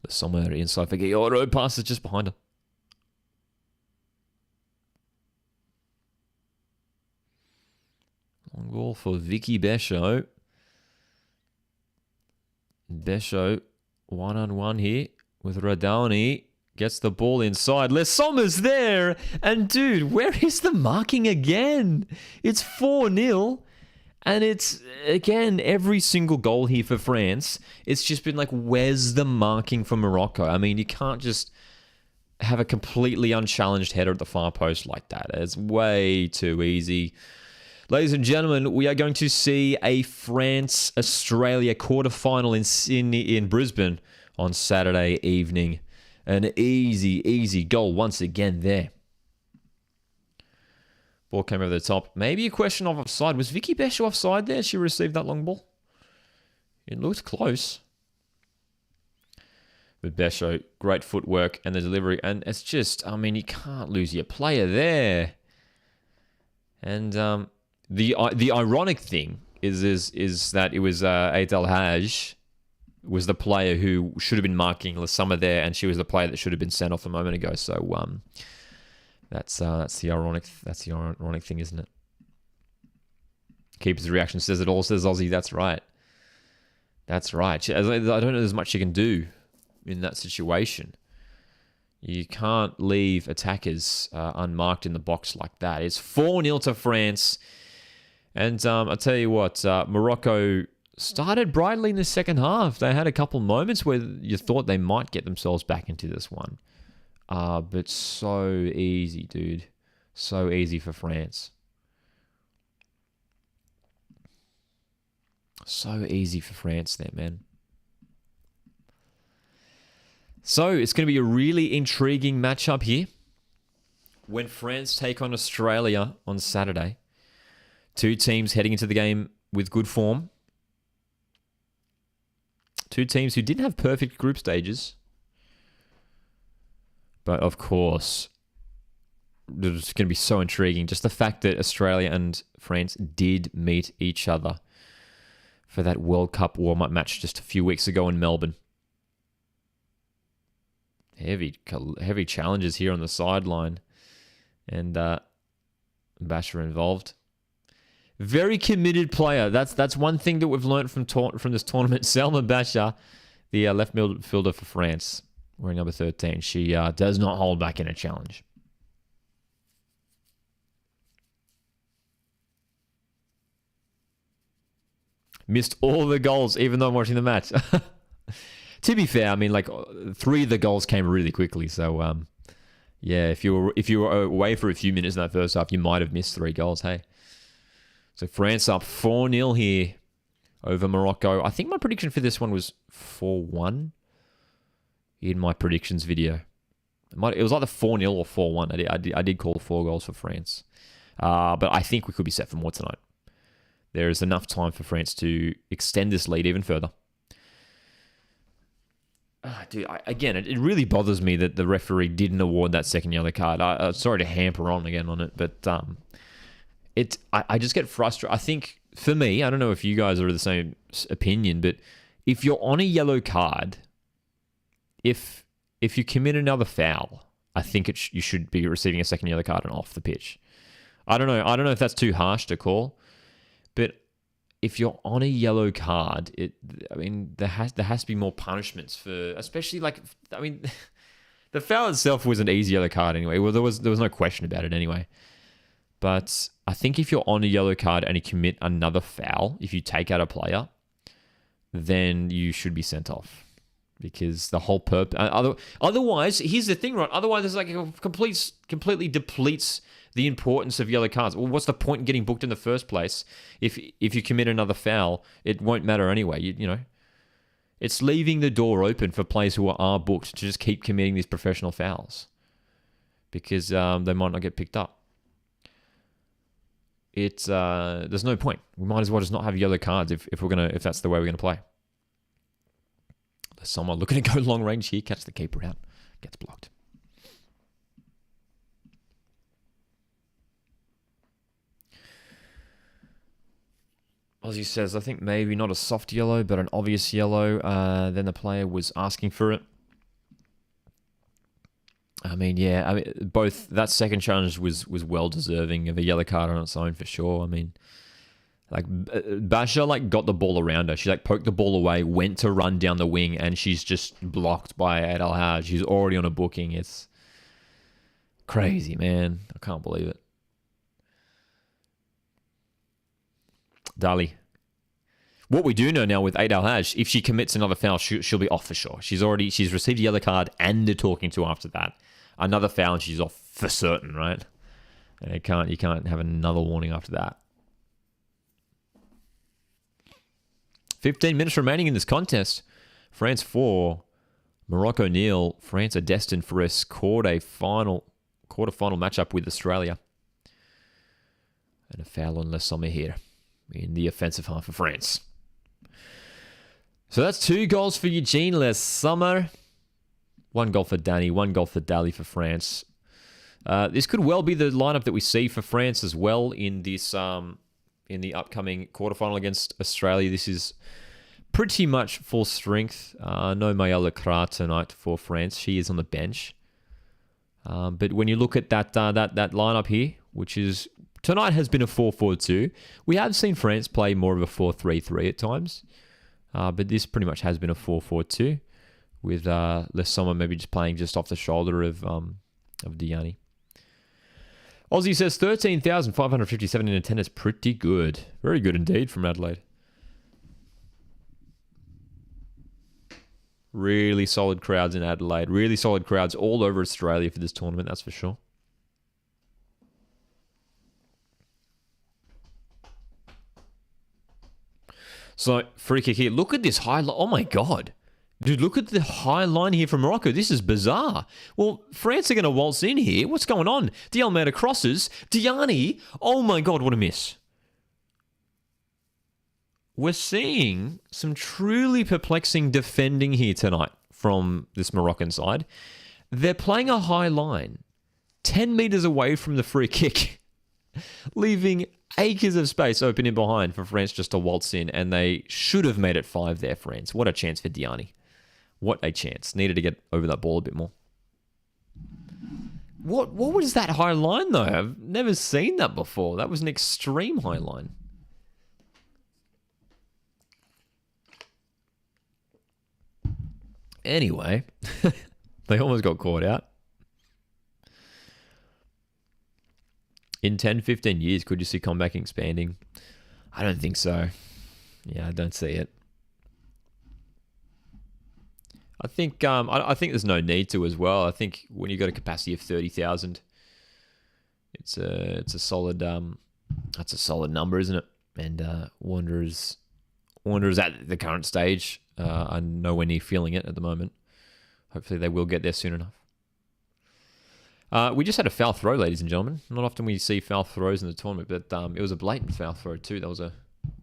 Somewhere inside for Giotto. Passes just behind her. Long ball for Vicky Besho. Besho, one-on-one here with Radoni. Gets the ball inside. Les Sommers there. And dude, where is the marking again? It's 4-0. And it's, again, every single goal here for France, it's just been like, where's the marking for Morocco? I mean, you can't just have a completely unchallenged header at the far post like that. It's way too easy. Ladies and gentlemen, we are going to see a France-Australia quarterfinal in Sydney, in Brisbane on Saturday evening. An easy, easy goal once again there. Ball came over the top. Maybe a question of offside. Was Vicky Besho offside there? She received that long ball. It looked close. But Besho, great footwork and the delivery. And it's just, I mean, you can't lose your player there. And the ironic thing is that it was Ait El Haj was the player who should have been marking Le Sommer there, and she was the player that should have been sent off a moment ago. So that's the ironic thing, isn't it? Keeper's reaction says it all. Says Aussie. That's right. That's right. I don't know there's much you can do in that situation. You can't leave attackers unmarked in the box like that. It's 4-0 to France. And I'll tell you what, Morocco started brightly in the second half. They had a couple moments where you thought they might get themselves back into this one. But so easy, dude. So easy for France. So easy for France there, man. So it's going to be a really intriguing matchup here when France take on Australia on Saturday. Two teams heading into the game with good form. Two teams who didn't have perfect group stages. But of course, it's going to be so intriguing. Just the fact that Australia and France did meet each other for that World Cup warm-up match just a few weeks ago in Melbourne. Heavy challenges here on the sideline. And Basha involved. Very committed player. That's one thing that we've learned from this tournament. Selma Basha, the left midfielder for France, wearing number 13. She does not hold back in a challenge. Missed all the goals, even though I'm watching the match. To be fair, I mean, like 3 of the goals came really quickly. So, yeah, if you were away for a few minutes in that first half, you might have missed 3 goals. Hey, so France up 4-0 here over Morocco. I think my prediction for this one was 4-1 in my predictions video. It was either 4-0 or 4-1. I did call 4 goals for France, but I think we could be set for more tonight. There is enough time for France to extend this lead even further. Dude, again, it really bothers me that the referee didn't award that second yellow card. Sorry to hamper on again on it, but I just get frustrated. I think, for me, I don't know if you guys are of the same opinion, but if you're on a yellow card, if you commit another foul, I think you should be receiving a second yellow card and off the pitch. I don't know if that's too harsh to call. But if you're on a yellow card, there has to be more punishments for, especially the foul itself was an easy yellow card anyway. Well, there was no question about it anyway. But I think if you're on a yellow card and you commit another foul, if you take out a player, then you should be sent off. Because the whole purpose, otherwise, here's the thing, right? Otherwise, it's like it completely depletes the importance of yellow cards. Well, what's the point in getting booked in the first place? If you commit another foul, it won't matter anyway. You know, it's leaving the door open for players who are booked to just keep committing these professional fouls because they might not get picked up. There's no point. We might as well just not have yellow cards if that's the way we're gonna play. There's someone looking to go long range here, catch the keeper out, gets blocked. Ozzy says, I think maybe not a soft yellow, but an obvious yellow. Then the player was asking for it. Both that second challenge was well deserving of a yellow card on its own for sure. I mean, Basha got the ball around her. She poked the ball away, went to run down the wing, and she's just blocked by Eid Al Haj. She's already on a booking. It's crazy, man. I can't believe it. Dali. What we do know now with Eid Al Haj, if she commits another foul, she'll be off for sure. She's received a yellow card and they're talking to after that. Another foul and she's off for certain, right? And you can't have another warning after that. 15 minutes remaining in this contest. France 4, Morocco 0. France are destined for a quarter-final matchup with Australia. And a foul on Le Sommer here in the offensive half of France. So that's 2 goals for Eugene Le Sommer. 1 goal for Danny, 1 goal for Dali for France. This could well be the lineup that we see for France as well in this in the upcoming quarterfinal against Australia. This is pretty much full strength. No Mayala Kra tonight for France. She is on the bench. But when you look at that lineup here, which is tonight has been a 4-4-2. We have seen France play more of a 4-3-3 at times. But this pretty much has been a 4-4-2 with Lessoma maybe just playing just off the shoulder of Diani. Aussie says 13,557 in attendance. Pretty good. Very good indeed from Adelaide. Really solid crowds in Adelaide. Really solid crowds all over Australia for this tournament, that's for sure. So, free kick here. Look at this high line. Oh my God. Dude, look at the high line here from Morocco. This is bizarre. Well, France are going to waltz in here. What's going on? D'Almeida crosses. Diani. Oh my God, what a miss. We're seeing some truly perplexing defending here tonight from this Moroccan side. They're playing a high line 10 meters away from the free kick, leaving acres of space open in behind for France just to waltz in, and they should have made it 5 there, France. What a chance for Diani. What a chance. Needed to get over that ball a bit more. What was that high line, though? I've never seen that before. That was an extreme high line. Anyway, they almost got caught out. In 10, 15 years, could you see comeback expanding? I don't think so. Yeah, I don't see it. I think there's no need to as well. I think when you've got a capacity of 30,000, it's a solid that's a solid number, isn't it? And Wanderers at the current stage are nowhere near feeling it at the moment. Hopefully they will get there soon enough. We just had a foul throw, ladies and gentlemen. Not often we see foul throws in the tournament, but it was a blatant foul throw too. That was a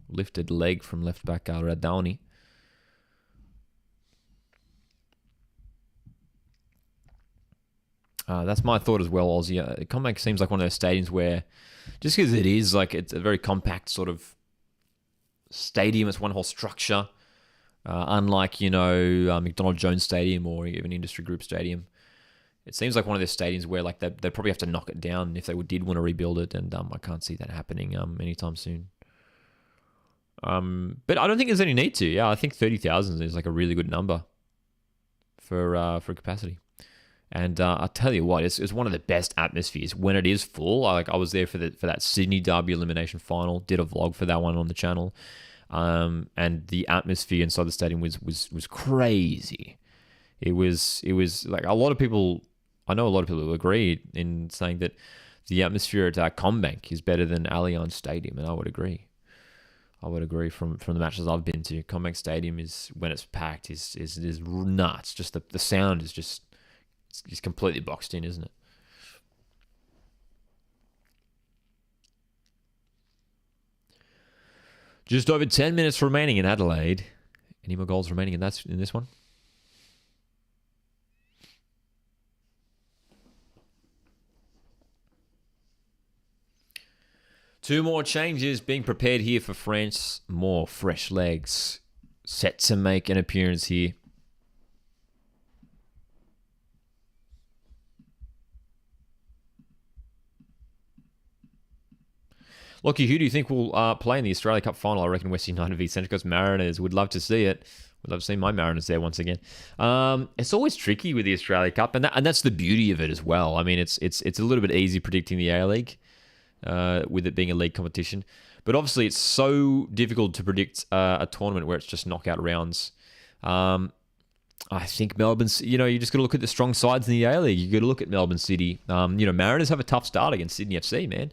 lifted leg from left back Radowny. That's my thought as well, Aussie. Comeback seems like one of those stadiums where, just because it is, like, it's a very compact sort of stadium. It's one whole structure. Unlike, McDonald Jones Stadium or even Industry Group Stadium. It seems like one of those stadiums where, like, they'd probably have to knock it down if they did want to rebuild it, and I can't see that happening anytime soon. But I don't think there's any need to. Yeah, I think 30,000 is like a really good number for capacity. And I'll tell you what, it's one of the best atmospheres when it is full. I was there for that Sydney Derby elimination final. Did a vlog for that one on the channel, and the atmosphere inside the stadium was crazy. It was like a lot of people. I know a lot of people agree in saying that the atmosphere at Combank is better than Allianz Stadium, and I would agree. From the matches I've been to. Combank Stadium is, when it's packed, is nuts. Just the sound is just. It's completely boxed in, isn't it? Just over 10 minutes remaining in Adelaide. Any more goals remaining in this one? Two more changes being prepared here for France. More fresh legs set to make an appearance here. Lockie, who do you think will play in the Australia Cup final? I reckon West United v Central Coast Mariners. Would love to see it. Would love to see my Mariners there once again. It's always tricky with the Australia Cup, and that's the beauty of it as well. I mean, it's a little bit easy predicting the A-League with it being a league competition. But obviously, it's so difficult to predict a tournament where it's just knockout rounds. I think Melbourne's, you just got to look at the strong sides in the A-League. You got to look at Melbourne City. Mariners have a tough start against Sydney FC, man.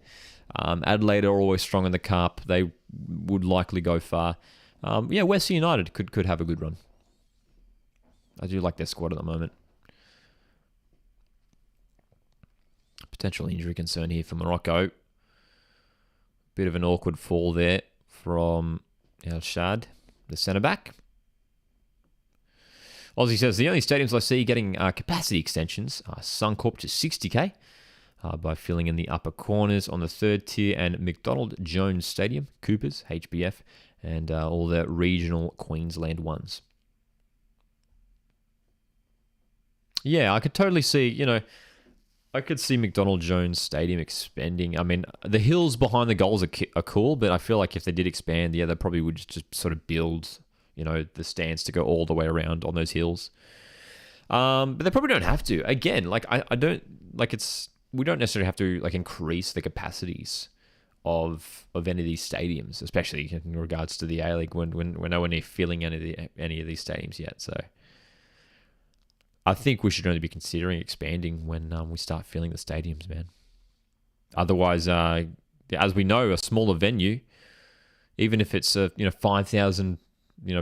Adelaide are always strong in the cup. They would likely go far. West United could have a good run. I do like their squad at the moment. Potential injury concern here for Morocco. Bit of an awkward fall there from El Shad, the centre-back. Aussie says, the only stadiums I see getting capacity extensions are Suncorp to 60k. By filling in the upper corners on the third tier, and McDonald Jones Stadium, Coopers, HBF, and all the regional Queensland ones. Yeah, I could totally see, I could see McDonald Jones Stadium expanding. I mean, the hills behind the goals are cool, but I feel like if they did expand, they probably would just sort of build, the stands to go all the way around on those hills. But they probably don't have to. Again, I don't we don't necessarily have to increase the capacities of any of these stadiums, especially in regards to the A-League when we're nowhere near filling any of these stadiums yet. So I think we should only be considering expanding when we start filling the stadiums, man. Otherwise, as we know, a smaller venue, even if it's a 5,000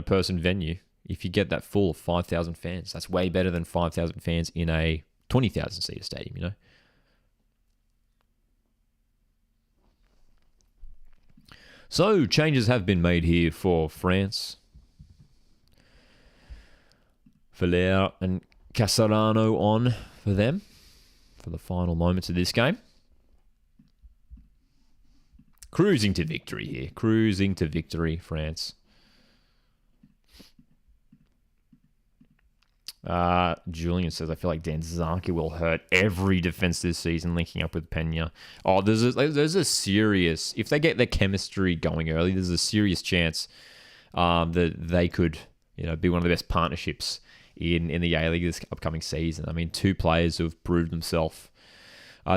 person venue, if you get that full of 5,000 fans, that's way better than 5,000 fans in a 20,000 seater stadium. So changes have been made here for France. Flair and Casarano on for them for the final moments of this game. Cruising to victory here. Cruising to victory, France. Julian says, I feel like Dan Zarki will hurt every defense this season linking up with Pena. Oh, there's a serious... If they get their chemistry going early, there's a serious chance that they could be one of the best partnerships in the A-League this upcoming season. I mean, two players who have proved themselves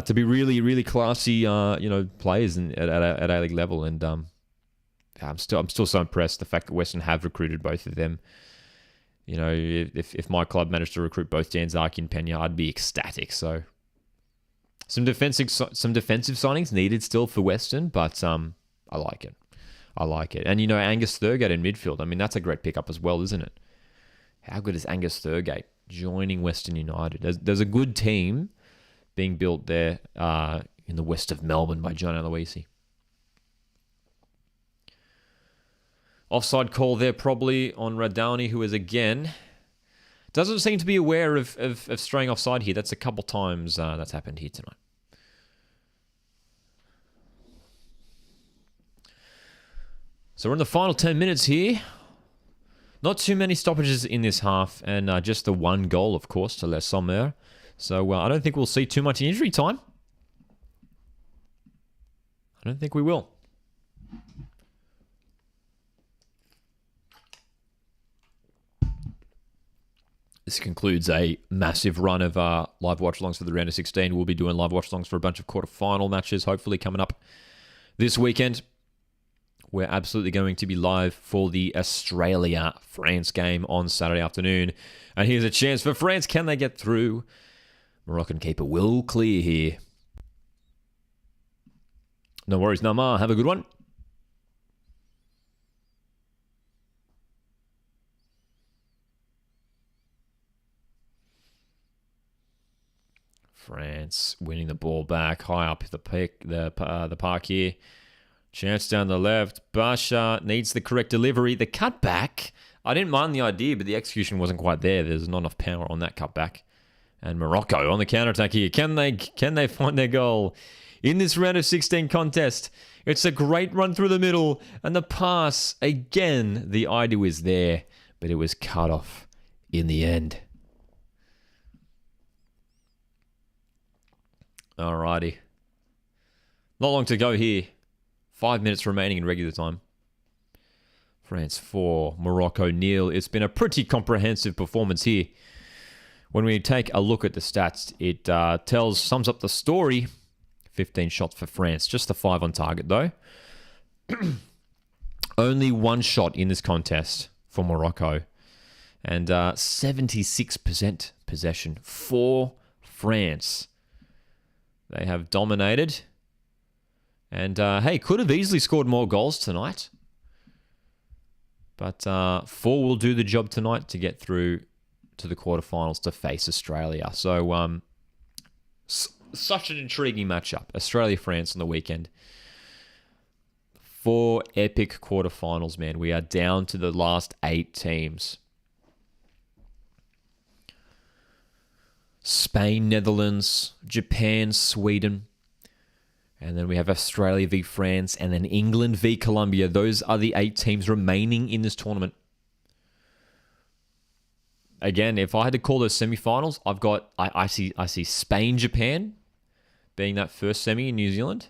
to be really, really classy, players at A-League level. And I'm still so impressed the fact that Western have recruited both of them. If my club managed to recruit both Danzaki and Pena, I'd be ecstatic. So some defensive signings needed still for Western, but I like it. And Angus Thurgate in midfield. I mean, that's a great pickup as well, isn't it? How good is Angus Thurgate joining Western United? There's a good team being built there in the west of Melbourne by John Aloisi. Offside call there probably on Radowny, who is again doesn't seem to be aware of straying offside here. That's a couple times that's happened here tonight. So we're in the final 10 minutes here. Not too many stoppages in this half, and just the one goal, of course, to Les Sommers. So I don't think we'll see too much injury time. I don't think we will. This concludes a massive run of live watch-alongs for the round of 16. We'll be doing live watch-alongs for a bunch of quarter-final matches, hopefully coming up this weekend. We're absolutely going to be live for the Australia-France game on Saturday afternoon. And here's a chance for France. Can they get through? Moroccan keeper will clear here. No worries, Namar. Have a good one. France winning the ball back high up the park here. Chance down the left. Basha needs the correct delivery. The cutback, I didn't mind the idea, but the execution wasn't quite there. There's not enough power on that cutback. And Morocco on the counter-attack here. Can they find their goal in this round of 16 contest? It's a great run through the middle. And the pass, again, the idea was there, but it was cut off in the end. Alrighty. Not long to go here. 5 minutes remaining in regular time. France 4, Morocco 0. It's been a pretty comprehensive performance here. When we take a look at the stats, it sums up the story. 15 shots for France. Just the 5 on target, though. Only 1 shot in this contest for Morocco. And 76% possession for France. They have dominated. And, hey, could have easily scored more goals tonight. But 4 will do the job tonight to get through to the quarterfinals to face Australia. So, such an intriguing matchup. Australia-France on the weekend. 4 epic quarterfinals, man. We are down to the last 8 teams. Spain, Netherlands, Japan, Sweden. And then we have Australia v France, and then England v Colombia. Those are the 8 teams remaining in this tournament. Again, if I had to call those semi-finals, I see Spain, Japan being that first semi in New Zealand,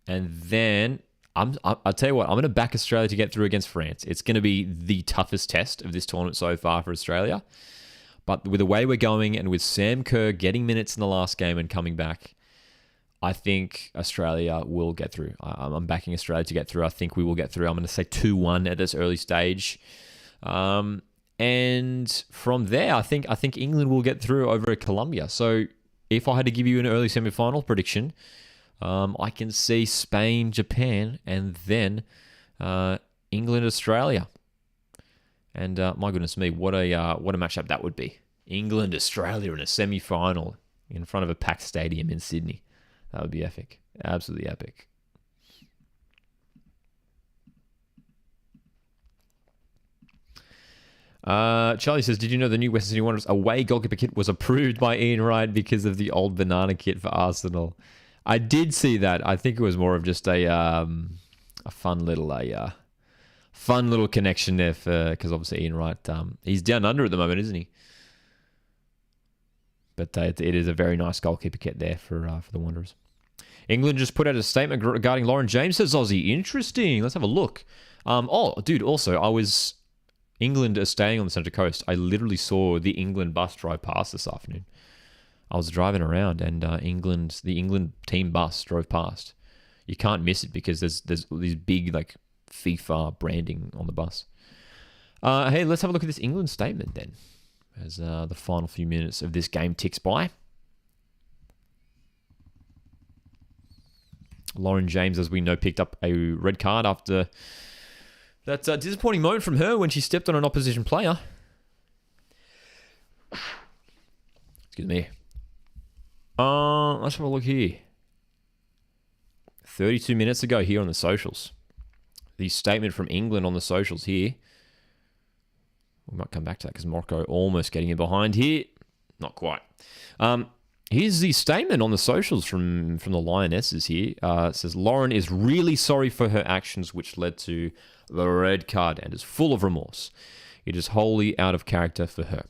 and then I'll tell you what, I'm going to back Australia to get through against France. It's going to be the toughest test of this tournament so far for Australia, but with the way we're going and with Sam Kerr getting minutes in the last game and coming back, I think Australia will get through. I'm backing Australia to get through. I think we will get through. I'm going to say 2-1 at this early stage. And from there, I think England will get through over Colombia. So if I had to give you an early semi-final prediction, I can see Spain, Japan, and then England, Australia. And my goodness me, what a matchup that would be. England, Australia in a semi-final in front of a packed stadium in Sydney. That would be epic. Absolutely epic. Charlie says, did you know the new Western Sydney Wanderers away goalkeeper kit was approved by Ian Wright because of the old banana kit for Arsenal? I did see that. I think it was more of just a fun little connection there because obviously Ian Wright, he's down under at the moment, isn't he? But it is a very nice goalkeeper kit there for the Wanderers. England just put out a statement regarding Lauren James, says Aussie. Interesting. Let's have a look. England is staying on the Central Coast. I literally saw the England bus drive past this afternoon. I was driving around and the England team bus drove past. You can't miss it because there's these big like FIFA branding on the bus. Hey, let's have a look at this England statement then, as the final few minutes of this game ticks by. Lauren James, as we know, picked up a red card after that disappointing moment from her when she stepped on an opposition player. Excuse me. Let's have a look here. 32 minutes ago here on the socials. The statement from England on the socials here. We might come back to that because Morocco almost getting in behind here. Not quite. Here's the statement on the socials from the Lionesses here. It says, Lauren is really sorry for her actions which led to the red card and is full of remorse. It is wholly out of character for her.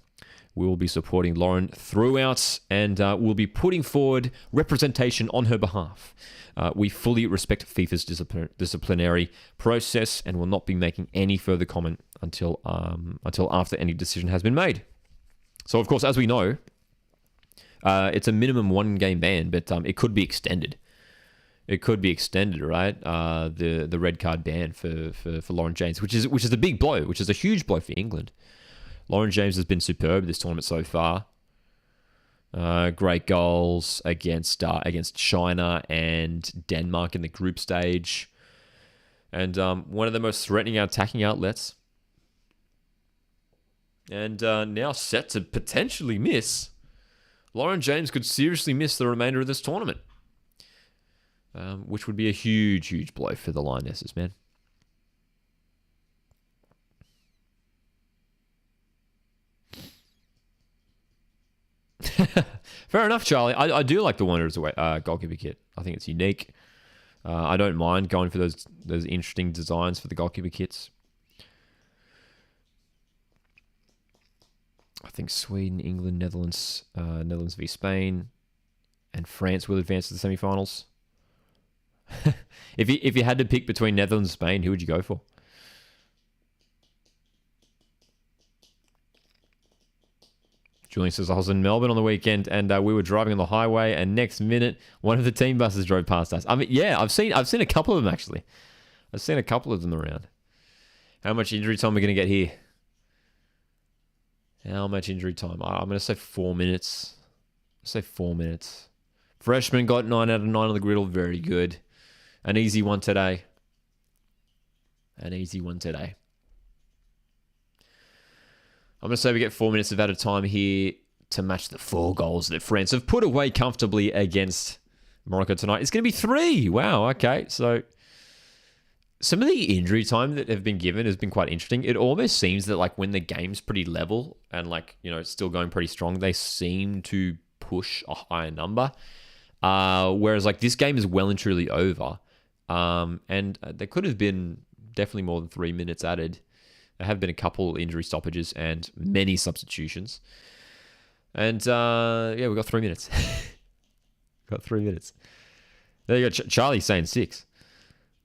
We will be supporting Lauren throughout and will be putting forward representation on her behalf. We fully respect FIFA's disciplinary process and will not be making any further comment until after any decision has been made. So, of course, as we know, it's a minimum 1-game ban, but it could be extended. It could be extended, right? The red card ban for Lauren James, which is a big blow, which is a huge blow for England. Lauren James has been superb this tournament so far. Great goals against China and Denmark in the group stage, and one of the most threatening attacking outlets. And now set to potentially miss. Lauren James could seriously miss the remainder of this tournament, which would be a huge, huge blow for the Lionesses, man. Fair enough, Charlie. I do like the Wanderers goalkeeper kit. I think it's unique. I don't mind going for those interesting designs for the goalkeeper kits. I think Sweden, England, Netherlands v Spain, and France will advance to the semi-finals. If you had to pick between Netherlands and Spain, who would you go for? Julian says, I was in Melbourne on the weekend and we were driving on the highway and next minute, one of the team buses drove past us. I mean, yeah, I've seen a couple of them actually. I've seen a couple of them around. How much injury time are we going to get here? How much injury time? I'm going to say 4 minutes. Say 4 minutes. Freshman got 9 out of 9 on the Griddle. Very good. An easy one today. I'm going to say we get 4 minutes of added time here to match the 4 goals that France have put away comfortably against Morocco tonight. It's going to be 3. Wow, okay. So some of the injury time that have been given has been quite interesting. It almost seems that like when the game's pretty level and like, you know, it's still going pretty strong, they seem to push a higher number. Whereas like this game is well and truly over. And there could have been definitely more than 3 minutes added. There have been a couple injury stoppages and many substitutions. And yeah, we got 3 minutes. Got 3 minutes. There you go. Charlie's saying 6.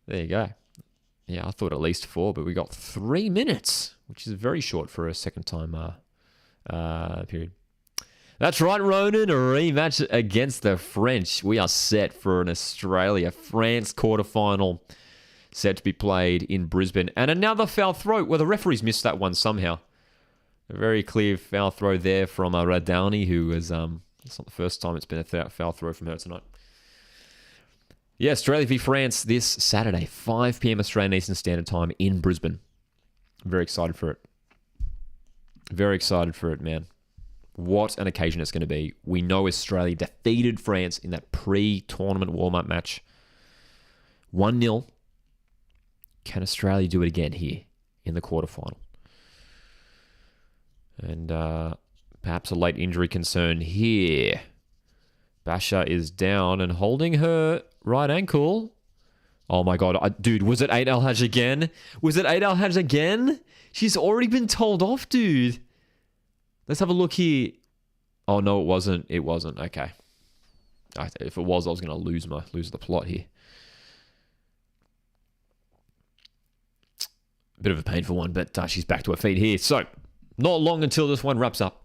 There you go. Yeah, I thought at least 4, but we got 3 minutes, which is very short for a second time period. That's right, Ronan. A rematch against the French. We are set for an Australia-France quarterfinal set to be played in Brisbane. And another foul throw. Well, the referees missed that one somehow. A very clear foul throw there from Radowny, who was... it's not the first time it's been a foul throw from her tonight. Yeah, Australia v France this Saturday, 5 p.m. Australian Eastern Standard Time in Brisbane. I'm very excited for it. Very excited for it, man. What an occasion it's going to be. We know Australia defeated France in that pre-tournament warm-up match. 1-0. Can Australia do it again here in the quarterfinal? And perhaps a late injury concern here. Basha is down and holding her right ankle. Oh my God. Dude, was it 8 Al-Hajj again? Was it 8 Al-Hajj again? She's already been told off, dude. Let's have a look here. Oh, no, it wasn't. It wasn't. Okay. If it was, I was going to lose the plot here. Bit of a painful one, but she's back to her feet here. So, not long until this one wraps up.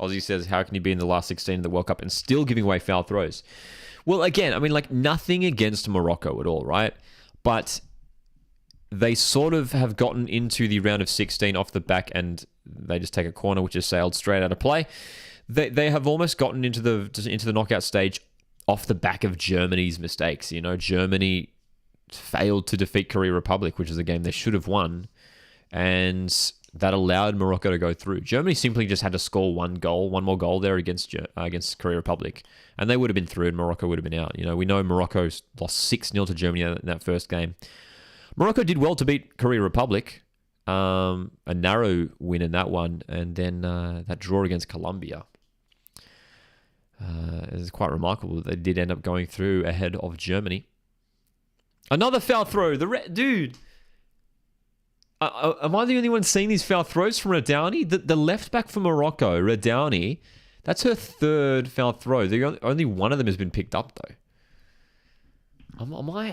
Aussie says, how can you be in the last 16 of the World Cup and still giving away foul throws? Well, again, I mean, like, nothing against Morocco at all, right? But they sort of have gotten into the round of 16 off the back and they just take a corner, which is sailed straight out of play. They have almost gotten into the knockout stage off the back of Germany's mistakes. You know, Germany failed to defeat Korea Republic, which is a game they should have won. And that allowed Morocco to go through. Germany simply just had to score one more goal there against Korea Republic, and they would have been through, and Morocco would have been out. You know, we know Morocco lost 6-0 to Germany in that first game. Morocco did well to beat Korea Republic, a narrow win in that one, and then that draw against Colombia. It's quite remarkable that they did end up going through ahead of Germany. Another foul throw. Dude. Am I the only one seeing these foul throws from Radowny? The left back for Morocco, Radowny, that's her third foul throw. Only one of them has been picked up though. Am I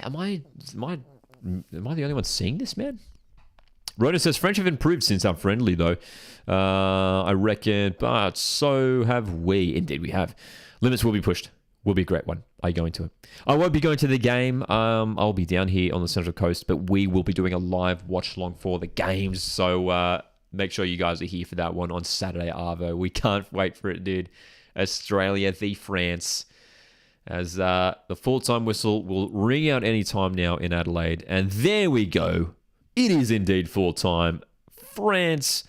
the only one seeing this, man? Rhoda says French have improved since our friendly though. I reckon, but so have we. Indeed, we have. Limits will be pushed. Will be a great one. Are you going to it? I won't be going to the game. I'll be down here on the Central Coast, but we will be doing a live watch along for the games. So make sure you guys are here for that one on Saturday, Arvo. We can't wait for it, dude. Australia v France. As the full-time whistle will ring out any time now in Adelaide. And there we go. It is indeed full-time. France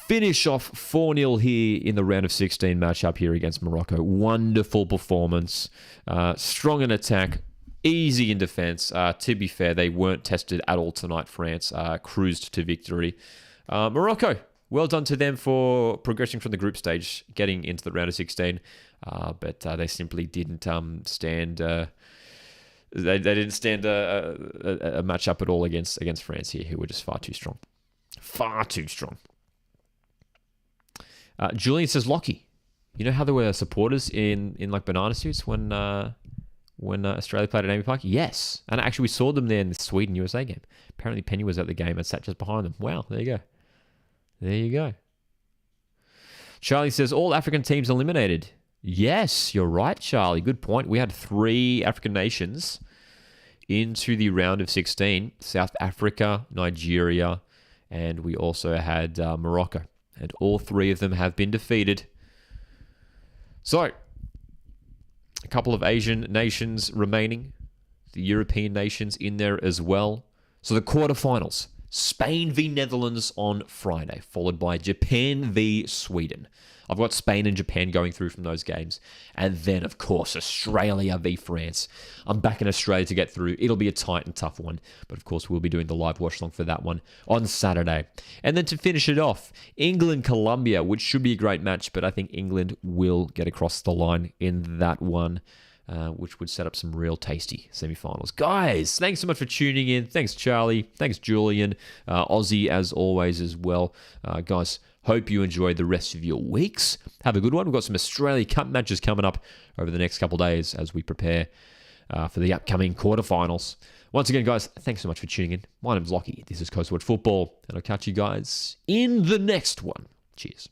finish off 4-0 here in the round of 16 matchup here against Morocco. Wonderful performance. Strong in attack. Easy in defense. To be fair, they weren't tested at all tonight, France. Cruised to victory. Morocco, well done to them for progressing from the group stage, getting into the round of 16. But they simply didn't stand... They didn't stand a matchup at all against France here, who were just far too strong. Far too strong. Julian says, Lockie, you know how there were supporters in like banana suits when Australia played at Amy Park? Yes. And actually we saw them there in the Sweden-USA game. Apparently Penny was at the game and sat just behind them. Wow, there you go. There you go. Charlie says, all African teams eliminated. Yes, you're right, Charlie. Good point. We had 3 African nations into the round of 16. South Africa, Nigeria, and we also had Morocco. And all 3 of them have been defeated. So, a couple of Asian nations remaining. The European nations in there as well. So the quarterfinals. Spain v Netherlands on Friday, followed by Japan v Sweden. I've got Spain and Japan going through from those games. And then, of course, Australia v France. I'm back in Australia to get through. It'll be a tight and tough one. But, of course, we'll be doing the live watch-along for that one on Saturday. And then to finish it off, England-Colombia, which should be a great match. But I think England will get across the line in that one, which would set up some real tasty semi-finals. Guys, thanks so much for tuning in. Thanks, Charlie. Thanks, Julian. Aussie, as always, as well. Guys, hope you enjoy the rest of your weeks. Have a good one. We've got some Australia Cup matches coming up over the next couple of days as we prepare for the upcoming quarterfinals. Once again, guys, thanks so much for tuning in. My name's Lockie. This is Coastward Football, and I'll catch you guys in the next one. Cheers.